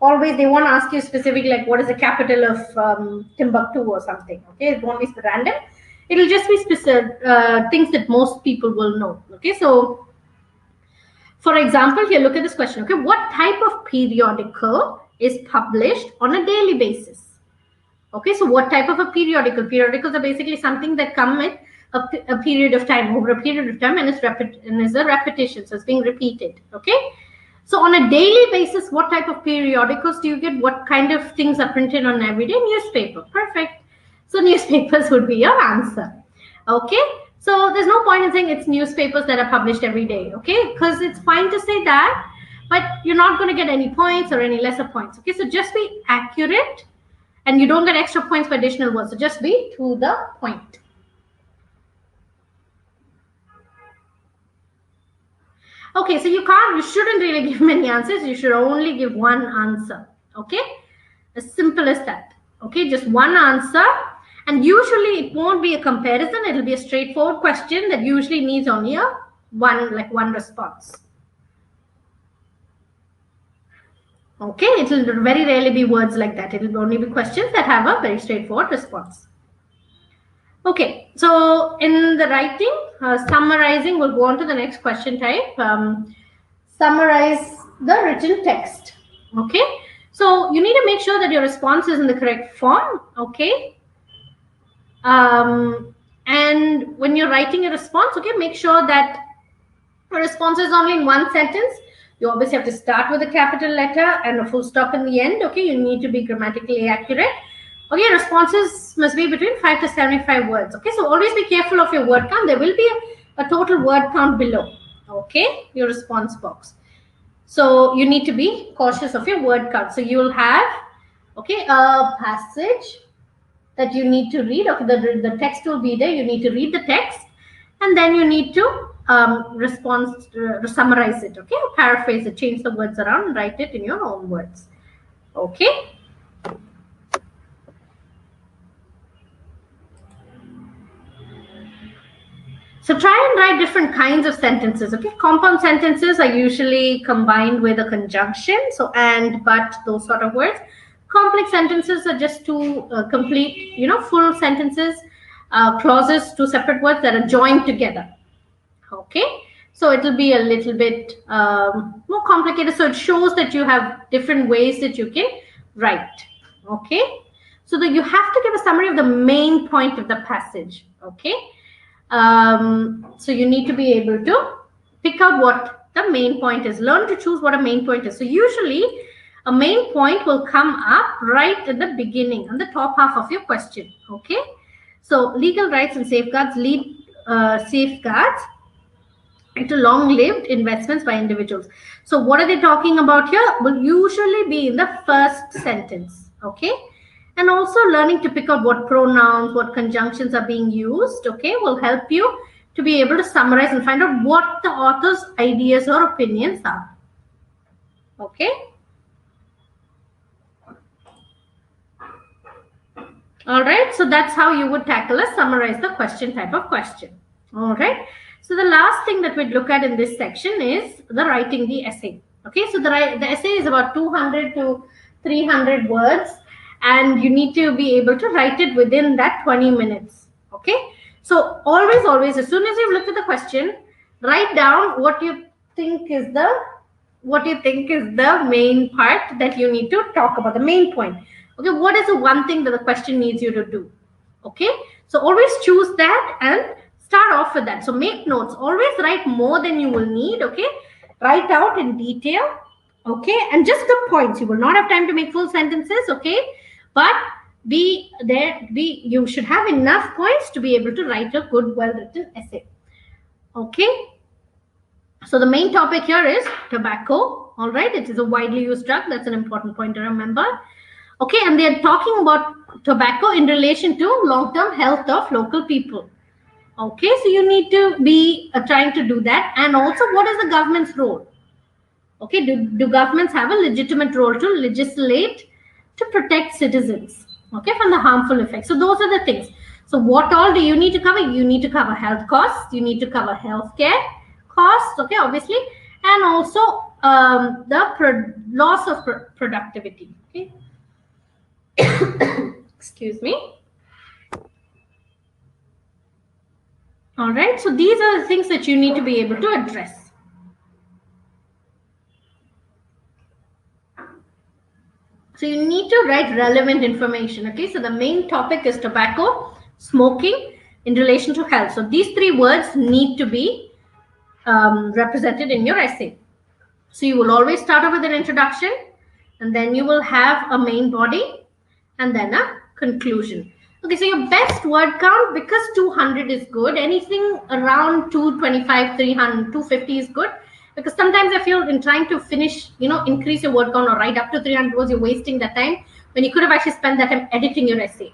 [SPEAKER 1] always, they won't ask you specifically like what is the capital of Timbuktu or something. Okay. It won't be random. It'll just be specific things that most people will know. Okay. So for example, here, look at this question. Okay, what type of periodical is published on a daily basis? Okay, so what type of a periodical? Periodicals are basically something that come in a period of time, over a period of time, and is a repetition, so it's being repeated. Okay, so on a daily basis, what type of periodicals do you get? What kind of things are printed on everyday? Newspaper. Perfect. So newspapers would be your answer. Okay, so there's no point in saying it's newspapers that are published every day. Okay, because it's fine to say that, but you're not going to get any points or any lesser points. Okay, so just be accurate, and you don't get extra points for additional words. So just be to the point. Okay, so you shouldn't really give many answers. You should only give one answer. Okay, as simple as that. Okay, just one answer. And usually it won't be a comparison. It'll be a straightforward question that usually needs only one response. Okay, it'll very rarely be words like that. It'll only be questions that have a very straightforward response. Okay, so in the writing, summarizing, we'll go on to the next question type. Summarize the written text. Okay, so you need to make sure that your response is in the correct form. Okay, and when you're writing a response, okay, make sure that the response is only in one sentence. You obviously have to start with a capital letter and a full stop in the end. Okay, you need to be grammatically accurate. Okay, responses must be between 5 to 75 words. Okay, so always be careful of your word count. There will be a total word count below. Okay, your response box. So you need to be cautious of your word count. So you will have, okay, a passage that you need to read. Okay, the text will be there. You need to read the text, and then you need to summarize it. Okay, paraphrase it, change the words around, and write it in your own words. Okay. So try and write different kinds of sentences. Okay, compound sentences are usually combined with a conjunction, so and, but, those sort of words. Complex sentences are just two complete, full sentences, clauses, two separate words that are joined together. Okay, so it will be a little bit more complicated. So it shows that you have different ways that you can write. Okay, so that you have to give a summary of the main point of the passage. Okay. So you need to be able to pick out what the main point is. Learn to choose what a main point is. So usually a main point will come up right at the beginning, on the top half of your question. Okay, so legal rights and safeguards safeguards into long-lived investments by individuals. So what are they talking about here? Will usually be in the first sentence. Okay, and also learning to pick out what pronouns, what conjunctions are being used, okay, will help you to be able to summarize and find out what the author's ideas or opinions are. Okay. All right, so that's how you would tackle a summarize the question type of question. All right, so the last thing that we'd look at in this section is the writing the essay. Okay, so the essay is about 200 to 300 words, and you need to be able to write it within that 20 minutes. Okay, so always, as soon as you've looked at the question, write down what you think is the main part that you need to talk about, the main point. Okay, what is the one thing that the question needs you to do? Okay, so always choose that and start off with that. So make notes. Always write more than you will need. Okay, write out in detail. Okay, and just the points. You will not have time to make full sentences. Okay, but you should have enough points to be able to write a good, well-written essay. Okay, so the main topic here is tobacco. All right, it is a widely used drug. That's an important point to remember. Okay, and they're talking about tobacco in relation to long-term health of local people. Okay, so you need to be trying to do that. And also, what is the government's role? Okay, do governments have a legitimate role to legislate to protect citizens, okay, from the harmful effects? So those are the things. So what all do you need to cover? You need to cover health costs. You need to cover healthcare costs, okay, obviously, and also the loss of productivity. Okay. Excuse me. All right, so these are the things that you need to be able to address. So you need to write relevant information. Okay, so the main topic is tobacco, smoking in relation to health. So these three words need to be represented in your essay. So you will always start off with an introduction, and then you will have a main body and then a conclusion. Okay, so your best word count, because 200 is good, anything around 225, 300, 250 is good. Because sometimes I feel in trying to finish, increase your word count or write up to 300 words, you're wasting that time when you could have actually spent that time editing your essay.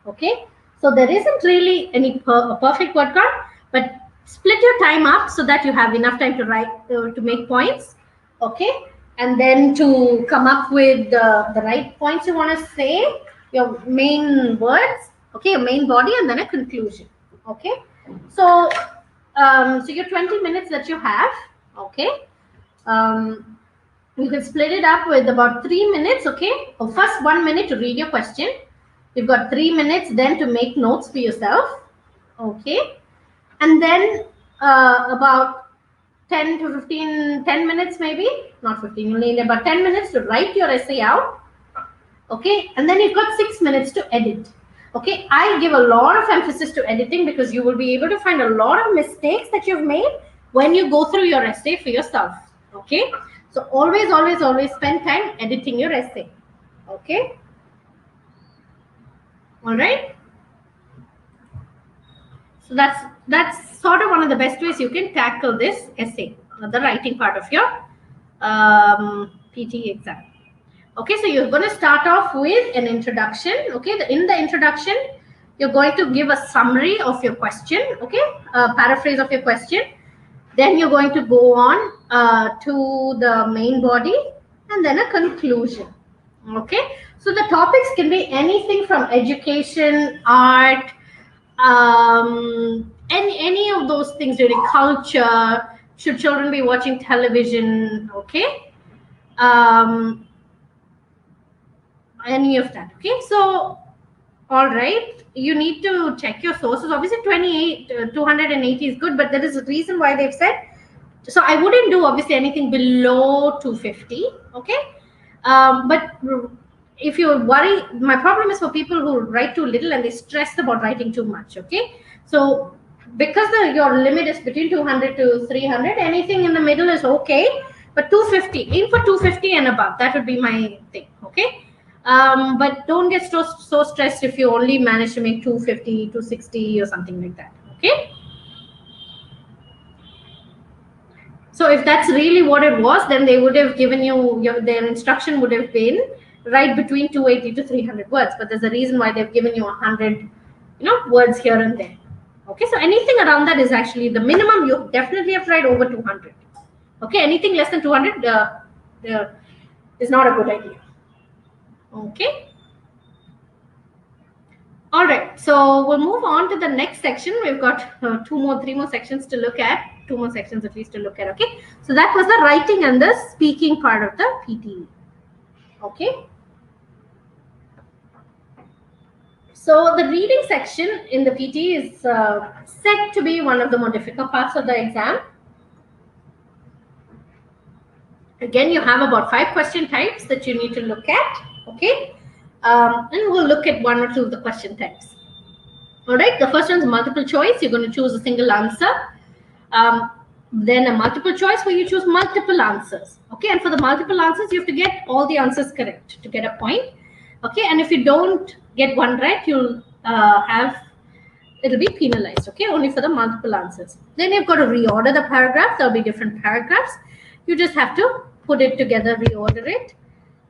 [SPEAKER 1] Okay, so there isn't really any perfect word count, but split your time up so that you have enough time to write, to make points. Okay, and then to come up with the right points you want to say, your main words, okay, your main body, and then a conclusion. Okay, so so your 20 minutes that you have, okay, you can split it up with about 3 minutes. Okay, first 1 minute to read your question. You've got 3 minutes then to make notes for yourself. Okay, and then about 10 to 15, 10 minutes maybe, not 15, you'll need about 10 minutes to write your essay out. Okay, and then you've got 6 minutes to edit. Okay, I give a lot of emphasis to editing because you will be able to find a lot of mistakes that you've made when you go through your essay for yourself. Okay, so always, always, always spend time editing your essay. Okay, all right. So that's sort of one of the best ways you can tackle this essay, the writing part of your PTE exam. Okay, so you're going to start off with an introduction. Okay, in the introduction, you're going to give a summary of your question. Okay, a paraphrase of your question. Then you're going to go on to the main body and then a conclusion. Okay, so the topics can be anything from education, art, any of those things, really. Culture, should children be watching television? Okay, any of that. Okay, so all right, you need to check your sources. Obviously 280 is good, but there is a reason why they've said so. I wouldn't do obviously anything below 250. Okay, but if you worry, my problem is for people who write too little and they stress about writing too much. Okay, so because your limit is between 200 to 300, anything in the middle is okay, but 250, aim for 250 and above. That would be my thing. Okay, but don't get so stressed if you only manage to make 250, 260 or something like that. Okay, so if that's really what it was, then they would have given you their instruction would have been right between 280 to 300 words, but there's a reason why they've given you 100 words here and there. Okay, so anything around that is actually the minimum. You definitely have to write over 200. Okay, anything less than 200 is not a good idea. Okay, all right, so we'll move on to the next section. We've got 3 more sections to look at, 2 more sections at least to look at. Okay, so that was the writing and the speaking part of the PTE. Okay, so the reading section in the PTE is said to be one of the more difficult parts of the exam. Again, you have about 5 question types that you need to look at. Okay, and we'll look at 1 or 2 of the question types. All right, the first one is multiple choice. You're going to choose a single answer. Then a multiple choice where you choose multiple answers. Okay, and for the multiple answers, you have to get all the answers correct to get a point. Okay, and if you don't get one right, you'll it'll be penalized. Okay, only for the multiple answers. Then you've got to reorder the paragraph. There'll be different paragraphs. You just have to put it together, reorder it.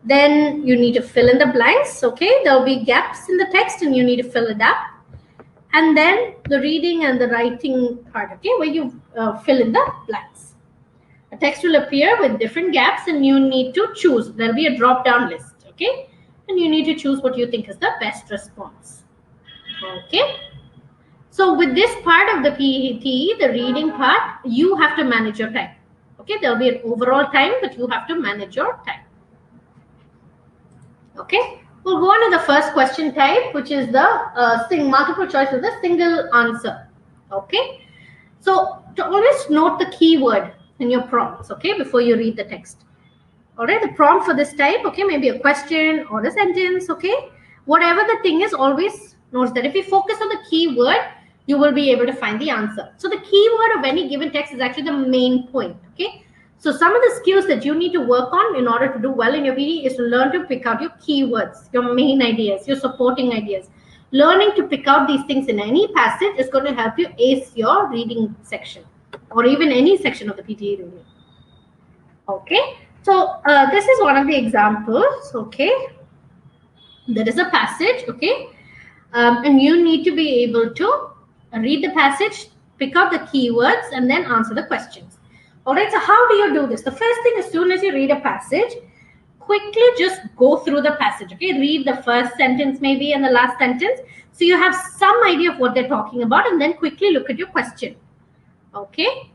[SPEAKER 1] Then you need to fill in the blanks. Okay, there'll be gaps in the text and you need to fill it up. And then the reading and the writing part, okay, where you fill in the blanks. A text will appear with different gaps and you need to choose. There'll be a drop-down list, okay? And you need to choose what you think is the best response, okay? So with this part of the PTE, the reading part, you have to manage your time, okay? There'll be an overall time, but you have to manage your time, okay? We'll go on to the first question type, which is the multiple choice with a single answer. Okay, so to always note the keyword in your prompts, okay, before you read the text. All right, the prompt for this type, okay, maybe a question or a sentence, okay. Whatever the thing is, always notes that if you focus on the keyword, you will be able to find the answer. So the keyword of any given text is actually the main point, okay. So some of the skills that you need to work on in order to do well in your PD is to learn to pick out your keywords, your main ideas, your supporting ideas. Learning to pick out these things in any passage is going to help you ace your reading section or even any section of the PTE review. Okay, so this is one of the examples. Okay, there is a passage. Okay, and you need to be able to read the passage, pick out the keywords, and then answer the questions. All right, so how do you do this? The first thing, as soon as you read a passage, quickly just go through the passage. Okay, read the first sentence maybe and the last sentence, so you have some idea of what they're talking about, and then quickly look at your question. Okay,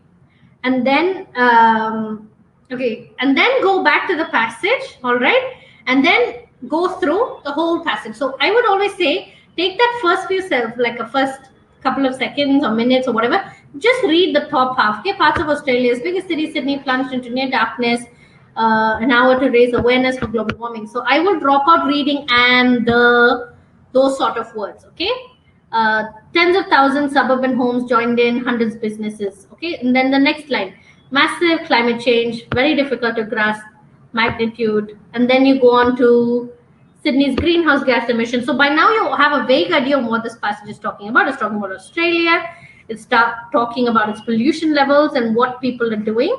[SPEAKER 1] and then and then go back to the passage. All right, and then go through the whole passage. So I would always say, take that first few like a first couple of seconds or minutes or whatever, just read the top half. Okay, parts of Australia's biggest city, Sydney, plunged into near darkness, an hour to raise awareness for global warming. So I will drop out reading and those sort of words. Okay, tens of thousands suburban homes joined in, hundreds businesses. Okay, and then the next line, massive climate change, very difficult to grasp magnitude. And then you go on to Sydney's greenhouse gas emissions. So by now you have a vague idea of what this passage is talking about. It's talking about Australia. It's talking about its pollution levels and what people are doing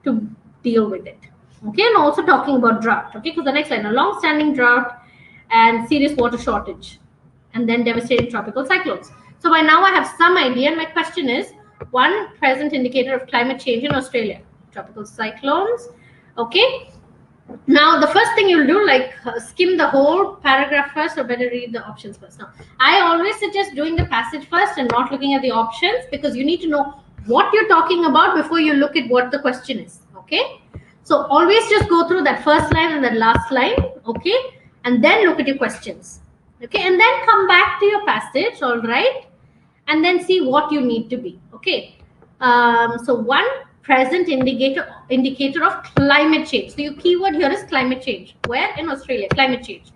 [SPEAKER 1] to deal with it. Okay, and also talking about drought. Okay, because the next line, a long-standing drought and serious water shortage, and then devastating tropical cyclones. So by now I have some idea, and my question is, one present indicator of climate change in Australia, tropical cyclones. Okay, now the first thing you'll do, like skim the whole paragraph first, or better read the options first. Now I always suggest doing the passage first and not looking at the options, because you need to know what you're talking about before you look at what the question is. Okay, so always just go through that first line and that last line. Okay, and then look at your questions. Okay, and then come back to your passage. All right, and then see what you need to be. Okay, so one present indicator of climate change. So your keyword here is climate change. Where? In Australia, climate change.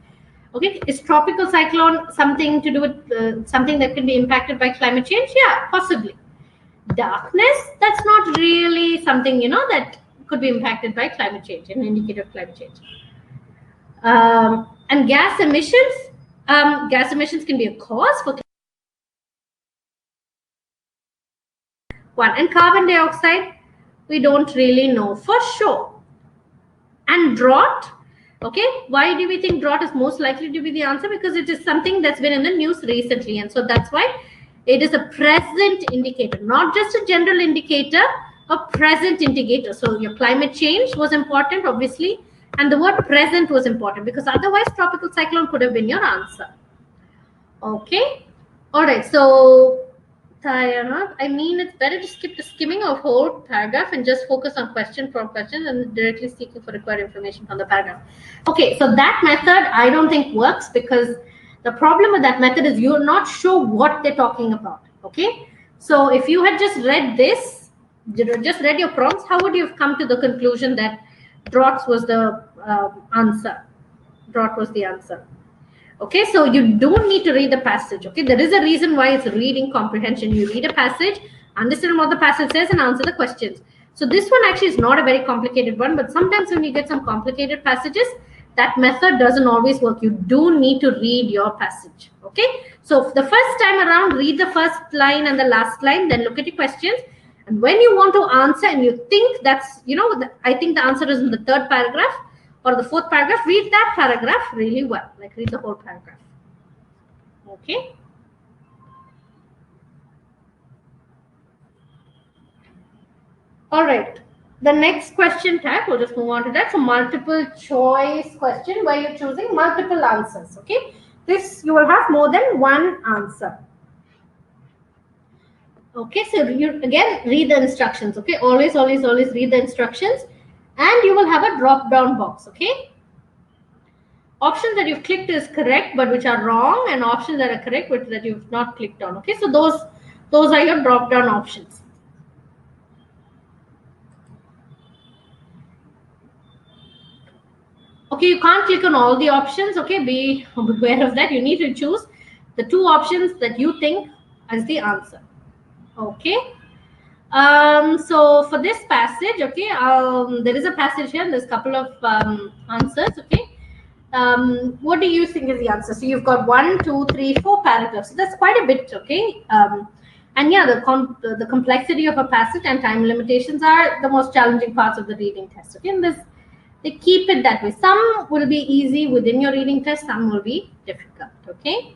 [SPEAKER 1] Okay, is tropical cyclone something to do with something that can be impacted by climate change? Yeah, possibly. Darkness, that's not really something, you know, that could be impacted by climate change, an indicator of climate change. And gas emissions can be a cause for one. And carbon dioxide, we don't really know for sure. And drought, okay, why do we think drought is most likely to be the answer? Because it is something that's been in the news recently, and so that's why it is a present indicator, not just a general indicator, a present indicator. So your climate change was important, obviously, and the word present was important, because otherwise tropical cyclone could have been your answer. Okay, all right, so I mean, it's better to skip the skimming of whole paragraph and just focus on question from question and directly seeking for required information from the paragraph. Okay, so that method I don't think works, because the problem with that method is you're not sure what they're talking about. Okay, so if you had just read this, just read your prompts, how would you have come to the conclusion that droughts was the answer? Drought was the answer. Okay, so you don't need to read the passage. Okay, there is a reason why it's reading comprehension. You read a passage, understand what the passage says, and answer the questions. So this one actually is not a very complicated one, but sometimes when you get some complicated passages, that method doesn't always work. You do need to read your passage. Okay, so the first time around, read the first line and the last line, then look at your questions. And when you want to answer and you think that's, you know, I think the answer is in the third paragraph or the fourth paragraph, read that paragraph really well, like read the whole paragraph. Okay. All right. The next question type, we'll just move on to that. So multiple choice question where you're choosing multiple answers. Okay. This, you will have more than one answer. Okay. So you again read the instructions. Okay. Always read the instructions, and you will have a drop down box. Okay. Options that you've clicked is correct, but which are wrong, and options that are correct, but that you've not clicked on. Okay, so those are your drop down options. Okay, you can't click on all the options. Okay, be aware of that. You need to choose the 2 options that you think as the answer. Okay. So for this passage, okay, there is a passage here. There's a couple of answers. Okay. What do you think is the answer? So you've got 1, 2, 3, 4 paragraphs. So that's quite a bit. Okay. And yeah, the complexity of a passage and time limitations are the most challenging parts of the reading test. Okay, and they keep it that way. Some will be easy within your reading test. Some will be difficult. Okay.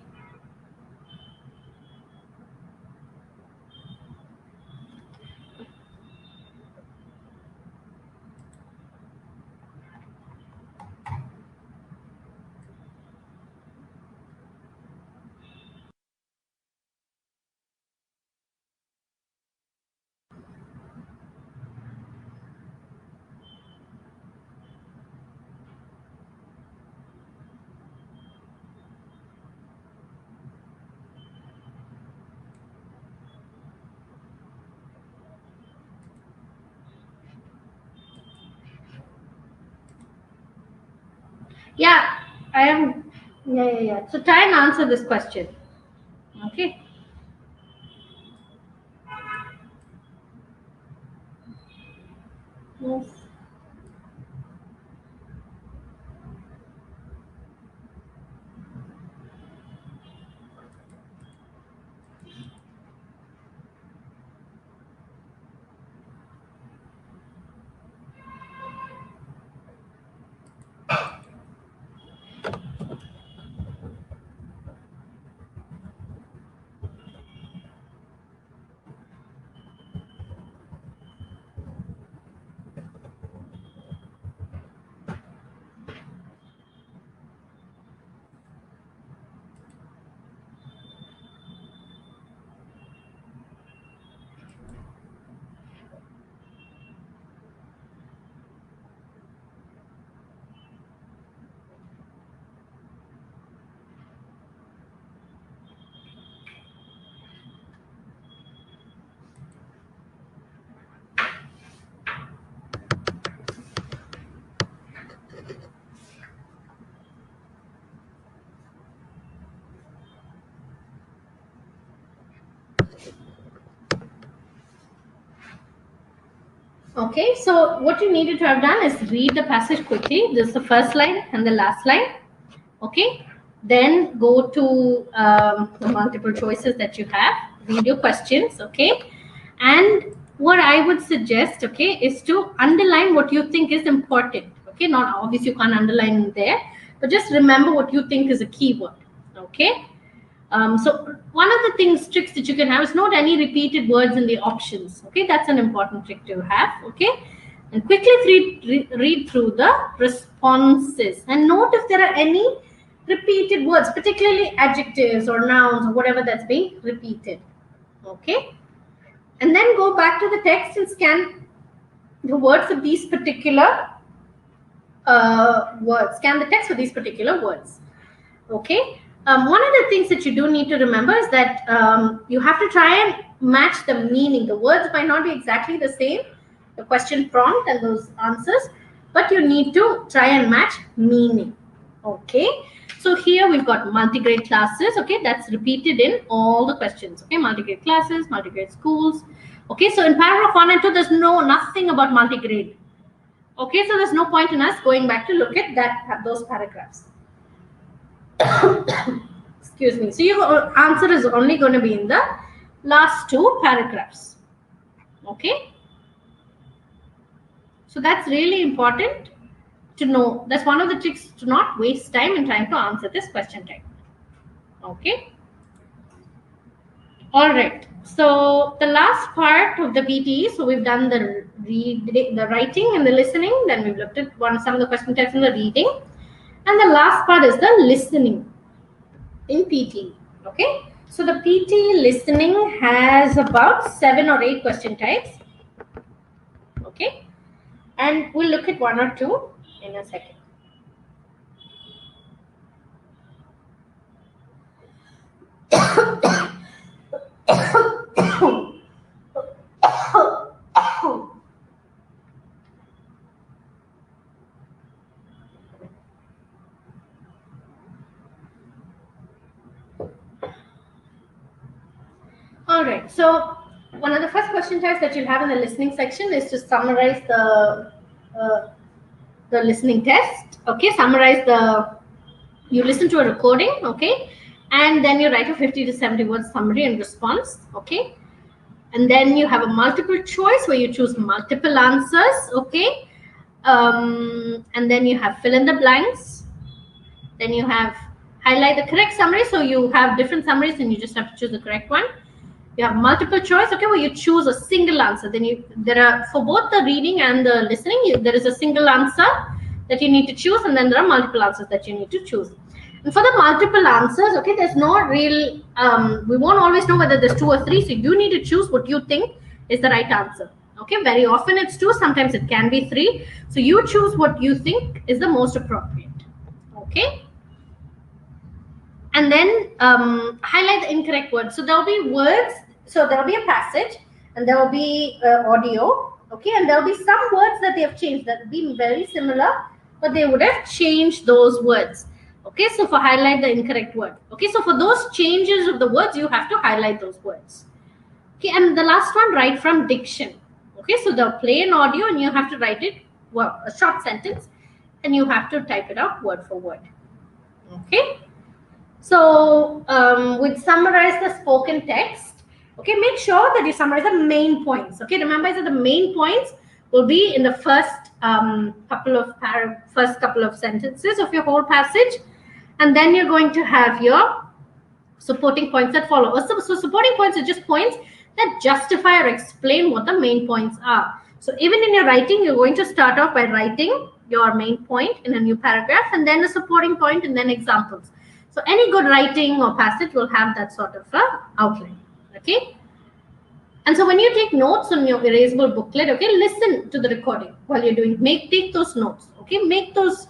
[SPEAKER 1] Yeah, I am. Yeah. So try and answer this question. Okay. Yes. Okay, so what you needed to have done is read the passage quickly. This is the first line and the last line. Okay, then go to the multiple choices that you have, read your questions. Okay, and what I would suggest, okay, is to underline what you think is important. Okay, not obviously you can't underline there, but just remember what you think is a keyword. Okay. So one of the tricks that you can have is note any repeated words in the options. Okay, that's an important trick to have. Okay, and quickly read through the responses and note if there are any repeated words, particularly adjectives or nouns or whatever that's being repeated. Okay, and then go back to the text and scan the words of these particular words. Scan the text for these particular words. Okay. One of the things that you do need to remember is that you have to try and match the meaning. The words might not be exactly the same, the question prompt and those answers, but you need to try and match meaning. Okay. So here we've got multigrade classes. Okay, that's repeated in all the questions. Okay, multigrade classes, multigrade schools. Okay, so in paragraph 1 and 2, there's nothing about multigrade. Okay, so there's no point in us going back to look at those paragraphs. Excuse me. So your answer is only going to be in the last 2 paragraphs. Okay. So that's really important to know. That's one of the tricks to not waste time in trying to answer this question type. Okay. All right. So the last part of the PTE. So we've done the writing and the listening. Then we've looked at some of the question types in the reading, and the last part is the listening in PTE. Okay. So the PT listening has about 7 or 8 question types. Okay. And we'll look at 1 or 2 in a second. right. So one of the first question types that you'll have in the listening section is to summarize the listening test. Okay, summarize you listen to a recording. Okay, and then you write a 50 to 70 word summary and response. Okay, and then you have a multiple choice where you choose multiple answers. Okay, and then you have fill in the blanks. Then you have highlight the correct summary. So you have different summaries and you just have to choose the correct one. You have multiple choice, okay, where you choose a single answer. Then there are, for both the reading and the listening, there is a single answer that you need to choose, and then there are multiple answers that you need to choose. And for the multiple answers, okay, there's no real, we won't always know whether there's 2 or 3, so you need to choose what you think is the right answer. Okay, very often it's 2, sometimes it can be 3. So you choose what you think is the most appropriate. Okay. And then highlight the incorrect words. So there will be words. So there will be a passage, and there will be audio. Okay, and there will be some words that they have changed that will be very similar, but they would have changed those words. Okay, so for highlight the incorrect word. Okay, so for those changes of the words, you have to highlight those words. Okay, and the last one, write from diction. Okay, so they'll play an audio, and you have to write it, well, a short sentence, and you have to type it out word for word. Okay. So we'll summarize the spoken text. Okay, make sure that you summarize the main points. Okay, remember that the main points will be in the first couple of sentences of your whole passage, and then you're going to have your supporting points that follow. So supporting points are just points that justify or explain what the main points are. So even in your writing, you're going to start off by writing your main point in a new paragraph, and then a supporting point, and then examples. So any good writing or passage will have that sort of outline. Okay. And so when you take notes on your erasable booklet, okay, listen to the recording while you're doing. Take those notes. Okay, make those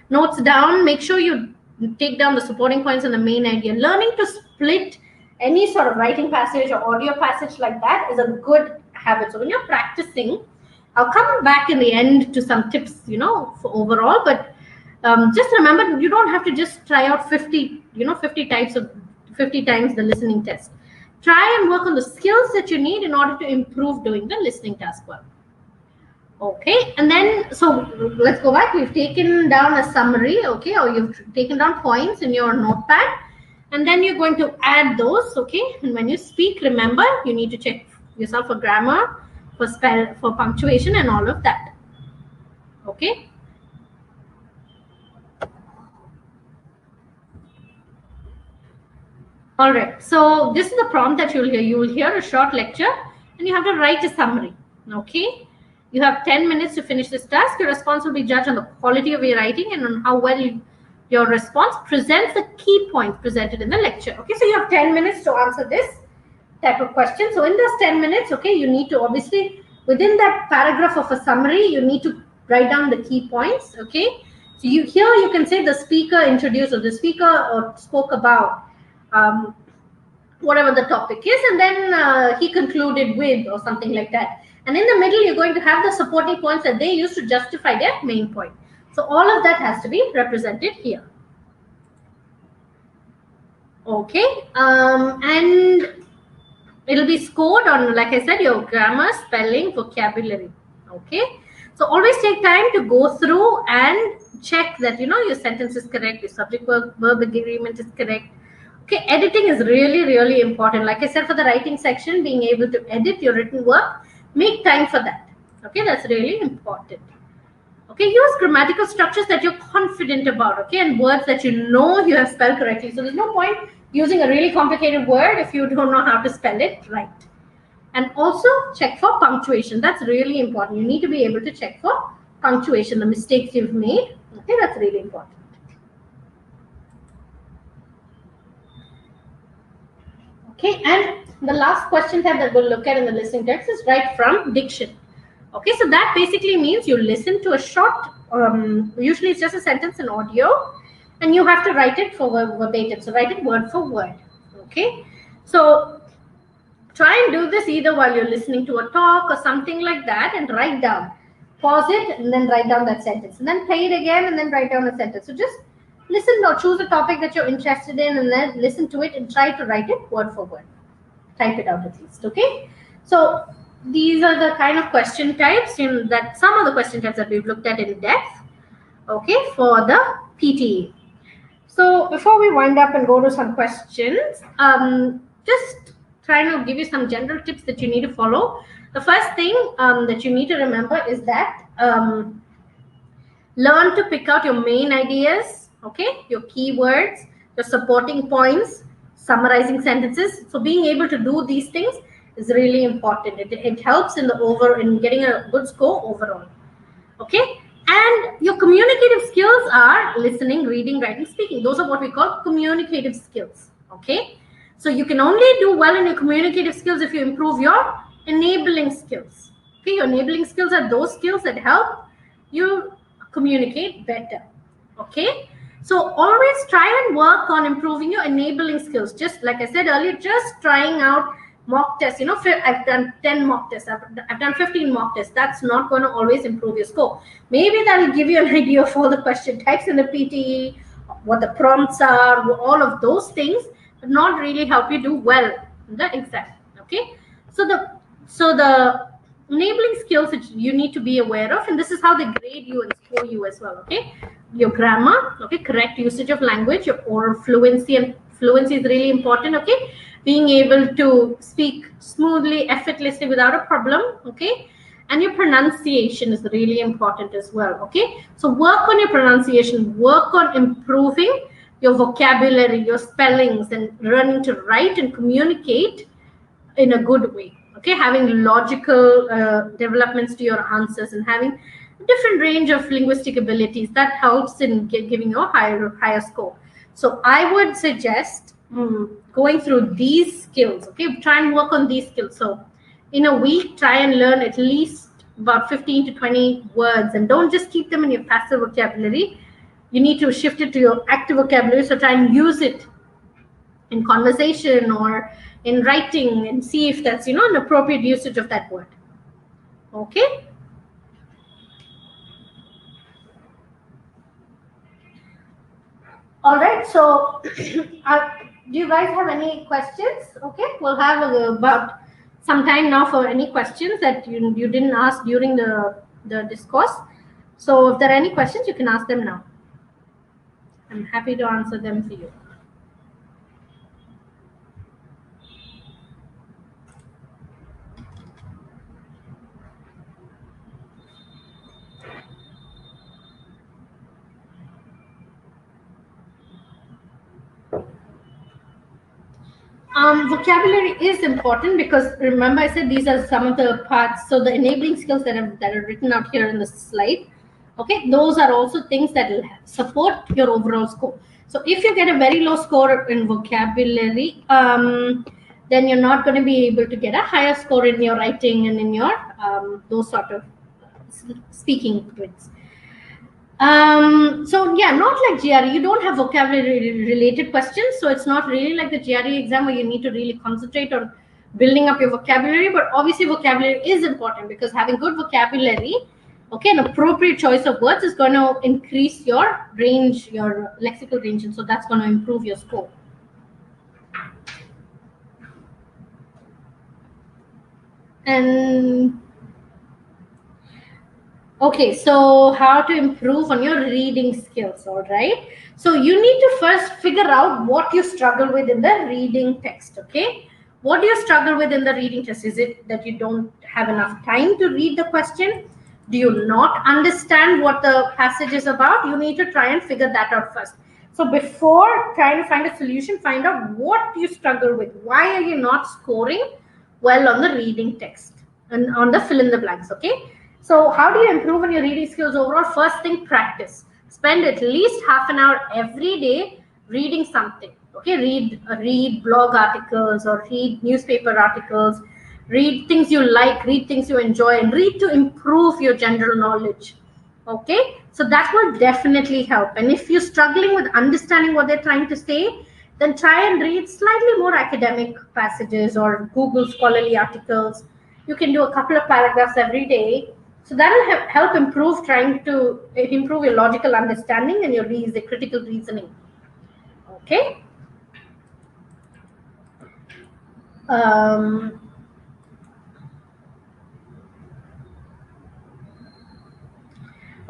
[SPEAKER 1] notes down. Make sure you take down the supporting points and the main idea. Learning to split any sort of writing passage or audio passage like that is a good habit. So when you're practicing, I'll come back in the end to some tips, for overall, but just remember, you don't have to just try out 50 times the listening test. Try and work on the skills that you need in order to improve doing the listening task well. Okay, and then, so let's go back. We've taken down a summary, okay, or you've taken down points in your notepad, and then you're going to add those, okay, and when you speak, remember, you need to check yourself for grammar, for punctuation, and all of that. Okay. All right, so this is the prompt that you'll hear. You will hear a short lecture, and you have to write a summary. Okay, you have 10 minutes to finish this task. Your response will be judged on the quality of your writing and on how well your response presents the key points presented in the lecture. Okay, so you have 10 minutes to answer this type of question. So in those 10 minutes, okay, you need to obviously, within that paragraph of a summary, you need to write down the key points. Okay, so you can say the speaker introduced, or the speaker spoke about whatever the topic is, and then he concluded with, or something like that. And in the middle, you're going to have the supporting points that they use to justify their main point. So all of that has to be represented here. Okay, and it'll be scored on, like I said, your grammar, spelling, vocabulary. Okay, so always take time to go through and check that your sentence is correct, your subject verb agreement is correct. Okay, editing is really, really important. Like I said, for the writing section, being able to edit your written work, make time for that. Okay, that's really important. Okay, use grammatical structures that you're confident about, okay, and words that you have spelled correctly. So there's no point using a really complicated word if you don't know how to spell it right. And also check for punctuation. That's really important. You need to be able to check for punctuation, the mistakes you've made. Okay, that's really important. Okay, and the last question type that we'll look at in the listening text is write from diction. Okay, so that basically means you listen to a short, usually it's just a sentence in audio, and you have to write it for verbatim. So write it word for word. Okay, so try and do this either while you're listening to a talk or something like that, and write down. Pause it and then write down that sentence, and then play it again and then write down a sentence. So just listen or choose a topic that you're interested in, and then listen to it and try to write it word for word. type it out at least. Okay, so these are the kind of question types in that some of the question types that we've looked at in depth, okay, for the PTE. So before we wind up and go to some questions, just trying to give you some general tips that you need to follow. The first thing that you need to remember is that learn to pick out your main ideas, okay, your keywords, your supporting points, summarizing sentences. So being able to do these things is really important. It helps in getting a good score overall. Okay, and your communicative skills are listening, reading, writing, speaking. Those are what we call communicative skills. Okay, so you can only do well in your communicative skills if you improve your enabling skills. Okay, your enabling skills are those skills that help you communicate better. Okay, so always try and work on improving your enabling skills. Just like I said earlier, just trying out mock tests. You know, I've done 10 mock tests, I've done 15 mock tests. That's not going to always improve your score. Maybe that will give you an idea of all the question types in the PTE, what the prompts are, all of those things, but not really help you do well in the exam. Okay, so the enabling skills that you need to be aware of, and this is how they grade you and score you as well. Okay, your grammar, okay, correct usage of language, your oral fluency, and fluency is really important. Okay, being able to speak smoothly, effortlessly without a problem. Okay, and your pronunciation is really important as well. Okay, so work on your pronunciation, work on improving your vocabulary, your spellings, and learning to write and communicate in a good way. Okay, having logical developments to your answers and having a different range of linguistic abilities, that helps in giving you a higher score. So I would suggest going through these skills. Okay, try and work on these skills. So in a week, try and learn at least about 15 to 20 words, and don't just keep them in your passive vocabulary. You need to shift it to your active vocabulary. So try and use it in conversation or in writing and see if that's, an appropriate usage of that word. Okay, all right, so do you guys have any questions? Okay, we'll have about some time now for any questions that you didn't ask during the discourse. So if there are any questions, you can ask them now. I'm happy to answer them for you. Vocabulary is important because remember I said these are some of the parts. So the enabling skills that are written out here in the slide, okay, those are also things that will support your overall score. So if you get a very low score in vocabulary, then you're not going to be able to get a higher score in your writing and in your those sort of speaking grades. So yeah, not like GRE. You don't have vocabulary related questions, so it's not really like the GRE exam where you need to really concentrate on building up your vocabulary. But obviously vocabulary is important because having good vocabulary, okay, an appropriate choice of words is going to increase your range, your lexical range, and so that's going to improve your score. And okay, so how to improve on your reading skills, all right? So you need to first figure out what you struggle with in the reading text, okay? What do you struggle with in the reading text? Is it that you don't have enough time to read the question? Do you not understand what the passage is about? You need to try and figure that out first. So before trying to find a solution, find out what you struggle with. Why are you not scoring well on the reading text and on the fill in the blanks, okay? So how do you improve on your reading skills overall? First thing, practice. Spend at least half an hour every day reading something. Okay, read blog articles or read newspaper articles. Read things you like, read things you enjoy, and read to improve your general knowledge. Okay, so that will definitely help. And if you're struggling with understanding what they're trying to say, then try and read slightly more academic passages or Google scholarly articles. You can do a couple of paragraphs every day. So that will help improve your logical understanding and your critical reasoning. Okay. Um,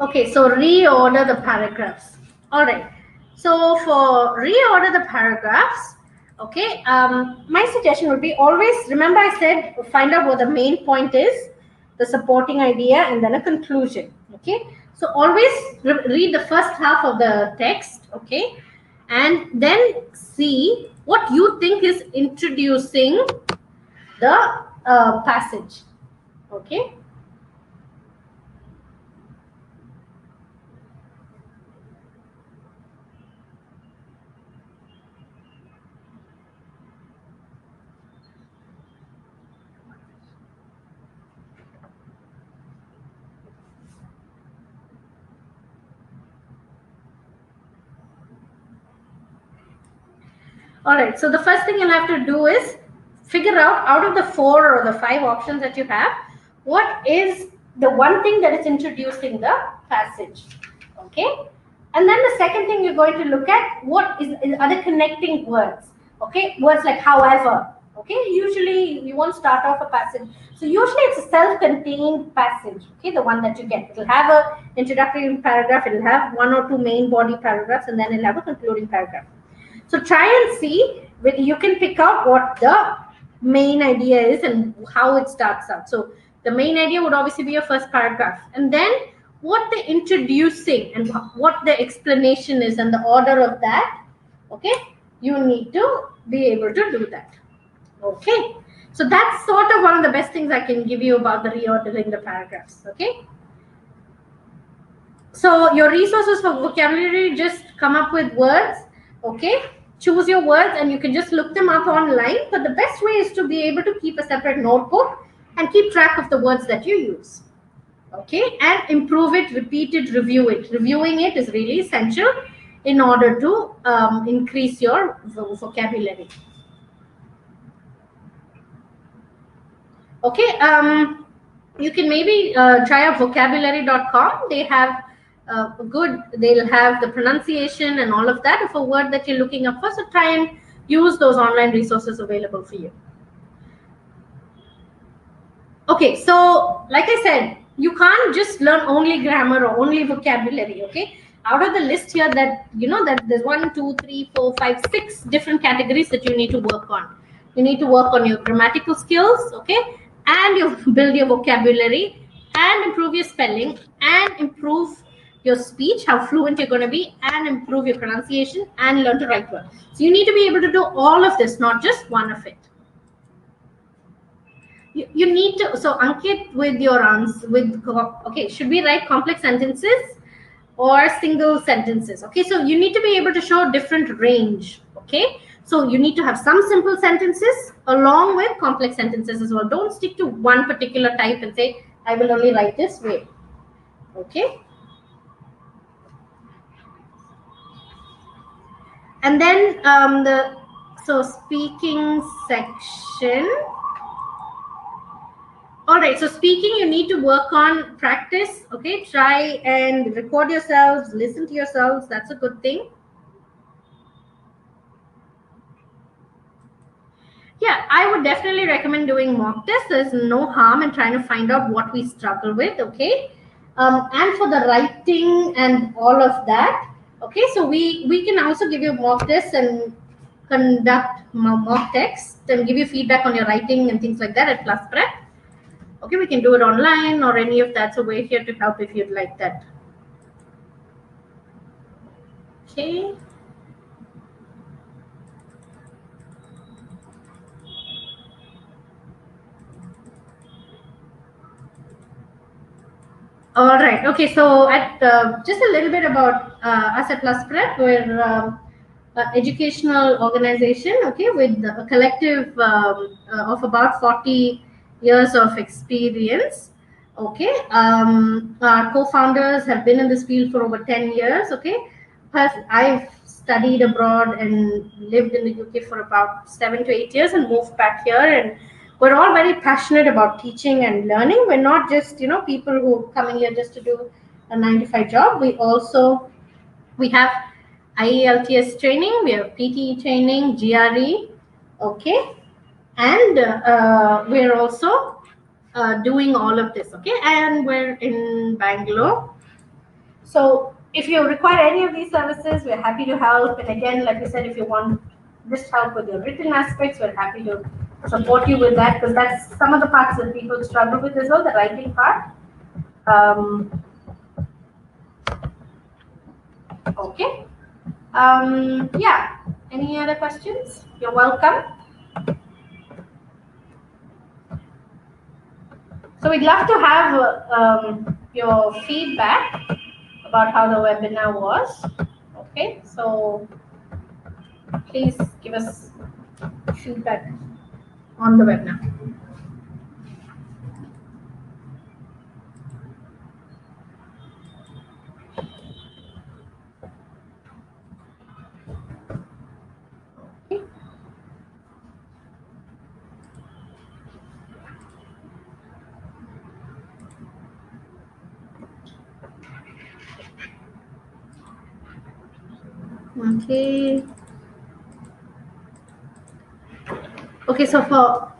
[SPEAKER 1] okay, so reorder the paragraphs. All right. So for reorder the paragraphs, okay, my suggestion would be always remember I said find out what the main point is, the supporting idea, and then a conclusion. Okay, so always read the first half of the text. Okay, and then see what you think is introducing the passage. Okay. All right, so the first thing you'll have to do is figure out of the 4 or the 5 options that you have, what is the one thing that is introducing the passage. Okay, and then the second thing you're going to look at, what is other connecting words. Okay, words like however. Okay, usually you won't start off a passage. So usually it's a self-contained passage. Okay, the one that you get. It'll have a introductory paragraph, it'll have 1 or 2 main body paragraphs, and then it'll have a concluding paragraph. So try and see whether you can pick out what the main idea is and how it starts out. So the main idea would obviously be your first paragraph, and then what they're introducing and what the explanation is and the order of that. Okay, you need to be able to do that. Okay, so that's sort of one of the best things I can give you about the reordering the paragraphs. Okay, so your resources for vocabulary, just come up with words. Okay, choose your words and you can just look them up online, but the best way is to be able to keep a separate notebook and keep track of the words that you use. Okay, and improve it, repeat it, review it. Reviewing it is really essential in order to increase your vocabulary. Okay, you can maybe try out vocabulary.com. They have they'll have the pronunciation and all of that of a word that you're looking up for. So try and use those online resources available for you. Okay, so like I said, you can't just learn only grammar or only vocabulary. Okay, out of the list here that that there's 1, 2, 3, 4, 5, 6 different categories that you need to work on. You need to work on your grammatical skills, okay, and you build your vocabulary and improve your spelling and improve your speech, how fluent you're going to be, and improve your pronunciation and learn to write well. So you need to be able to do all of this, not just one of it. You need to, so Ankit, with your answer, okay, should we write complex sentences or single sentences? Okay, so you need to be able to show different range. Okay, so you need to have some simple sentences along with complex sentences as well. Don't stick to one particular type and say, I will only write this way. Okay. And then so speaking section. All right, so speaking, you need to work on practice. Okay, try and record yourselves, listen to yourselves. That's a good thing. Yeah, I would definitely recommend doing mock tests. There's no harm in trying to find out what we struggle with. Okay, and for the writing and all of that. Okay, so we can also give you mock tests and conduct mock tests and give you feedback on your writing and things like that at PlusPrep. Okay, we can do it online or any of that. So we're here to help if you'd like that. Okay. All right. Okay. So at just a little bit about us at PlusPrep, we're educational organization. Okay, with a collective of about 40 years of experience. Okay, our co-founders have been in this field for over 10 years. Okay, I've studied abroad and lived in the UK for about 7 to 8 years and moved back here, and we're all very passionate about teaching and learning. We're not just people who are coming here just to do a 9-to-5 job. We have IELTS training, we have PTE training, GRE, okay, And we're also doing all of this, okay? And we're in Bangalore. So if you require any of these services, we're happy to help. And again, like we said, if you want just help with your written aspects, we're happy to support you with that, because that's some of the parts that people struggle with as well, the writing part. Okay. Yeah. Any other questions? You're welcome. So we'd love to have your feedback about how the webinar was. Okay, so please give us feedback on the webinar. Okay. Okay, so for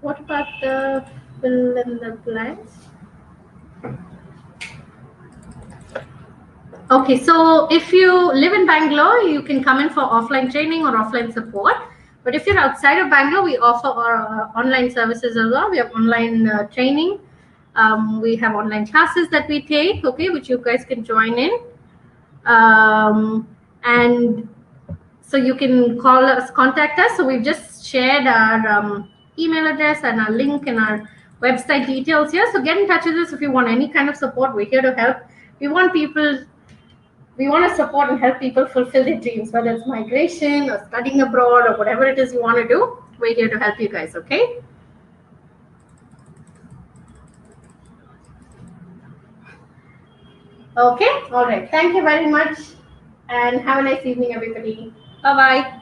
[SPEAKER 1] what about the fill in the blanks? Okay, so if you live in Bangalore, you can come in for offline training or offline support. But if you're outside of Bangalore, we offer our online services as well. We have online training. We have online classes that we take, okay, which you guys can join in. And so you can call us, contact us. So we've just shared our email address and our link and our website details here. So get in touch with us if you want any kind of support. We're here to help. We want to support and help people fulfill their dreams, whether it's migration or studying abroad or whatever it is you want to do. We're here to help you guys, okay? Okay, all right. Thank you very much and have a nice evening, everybody. Bye-bye.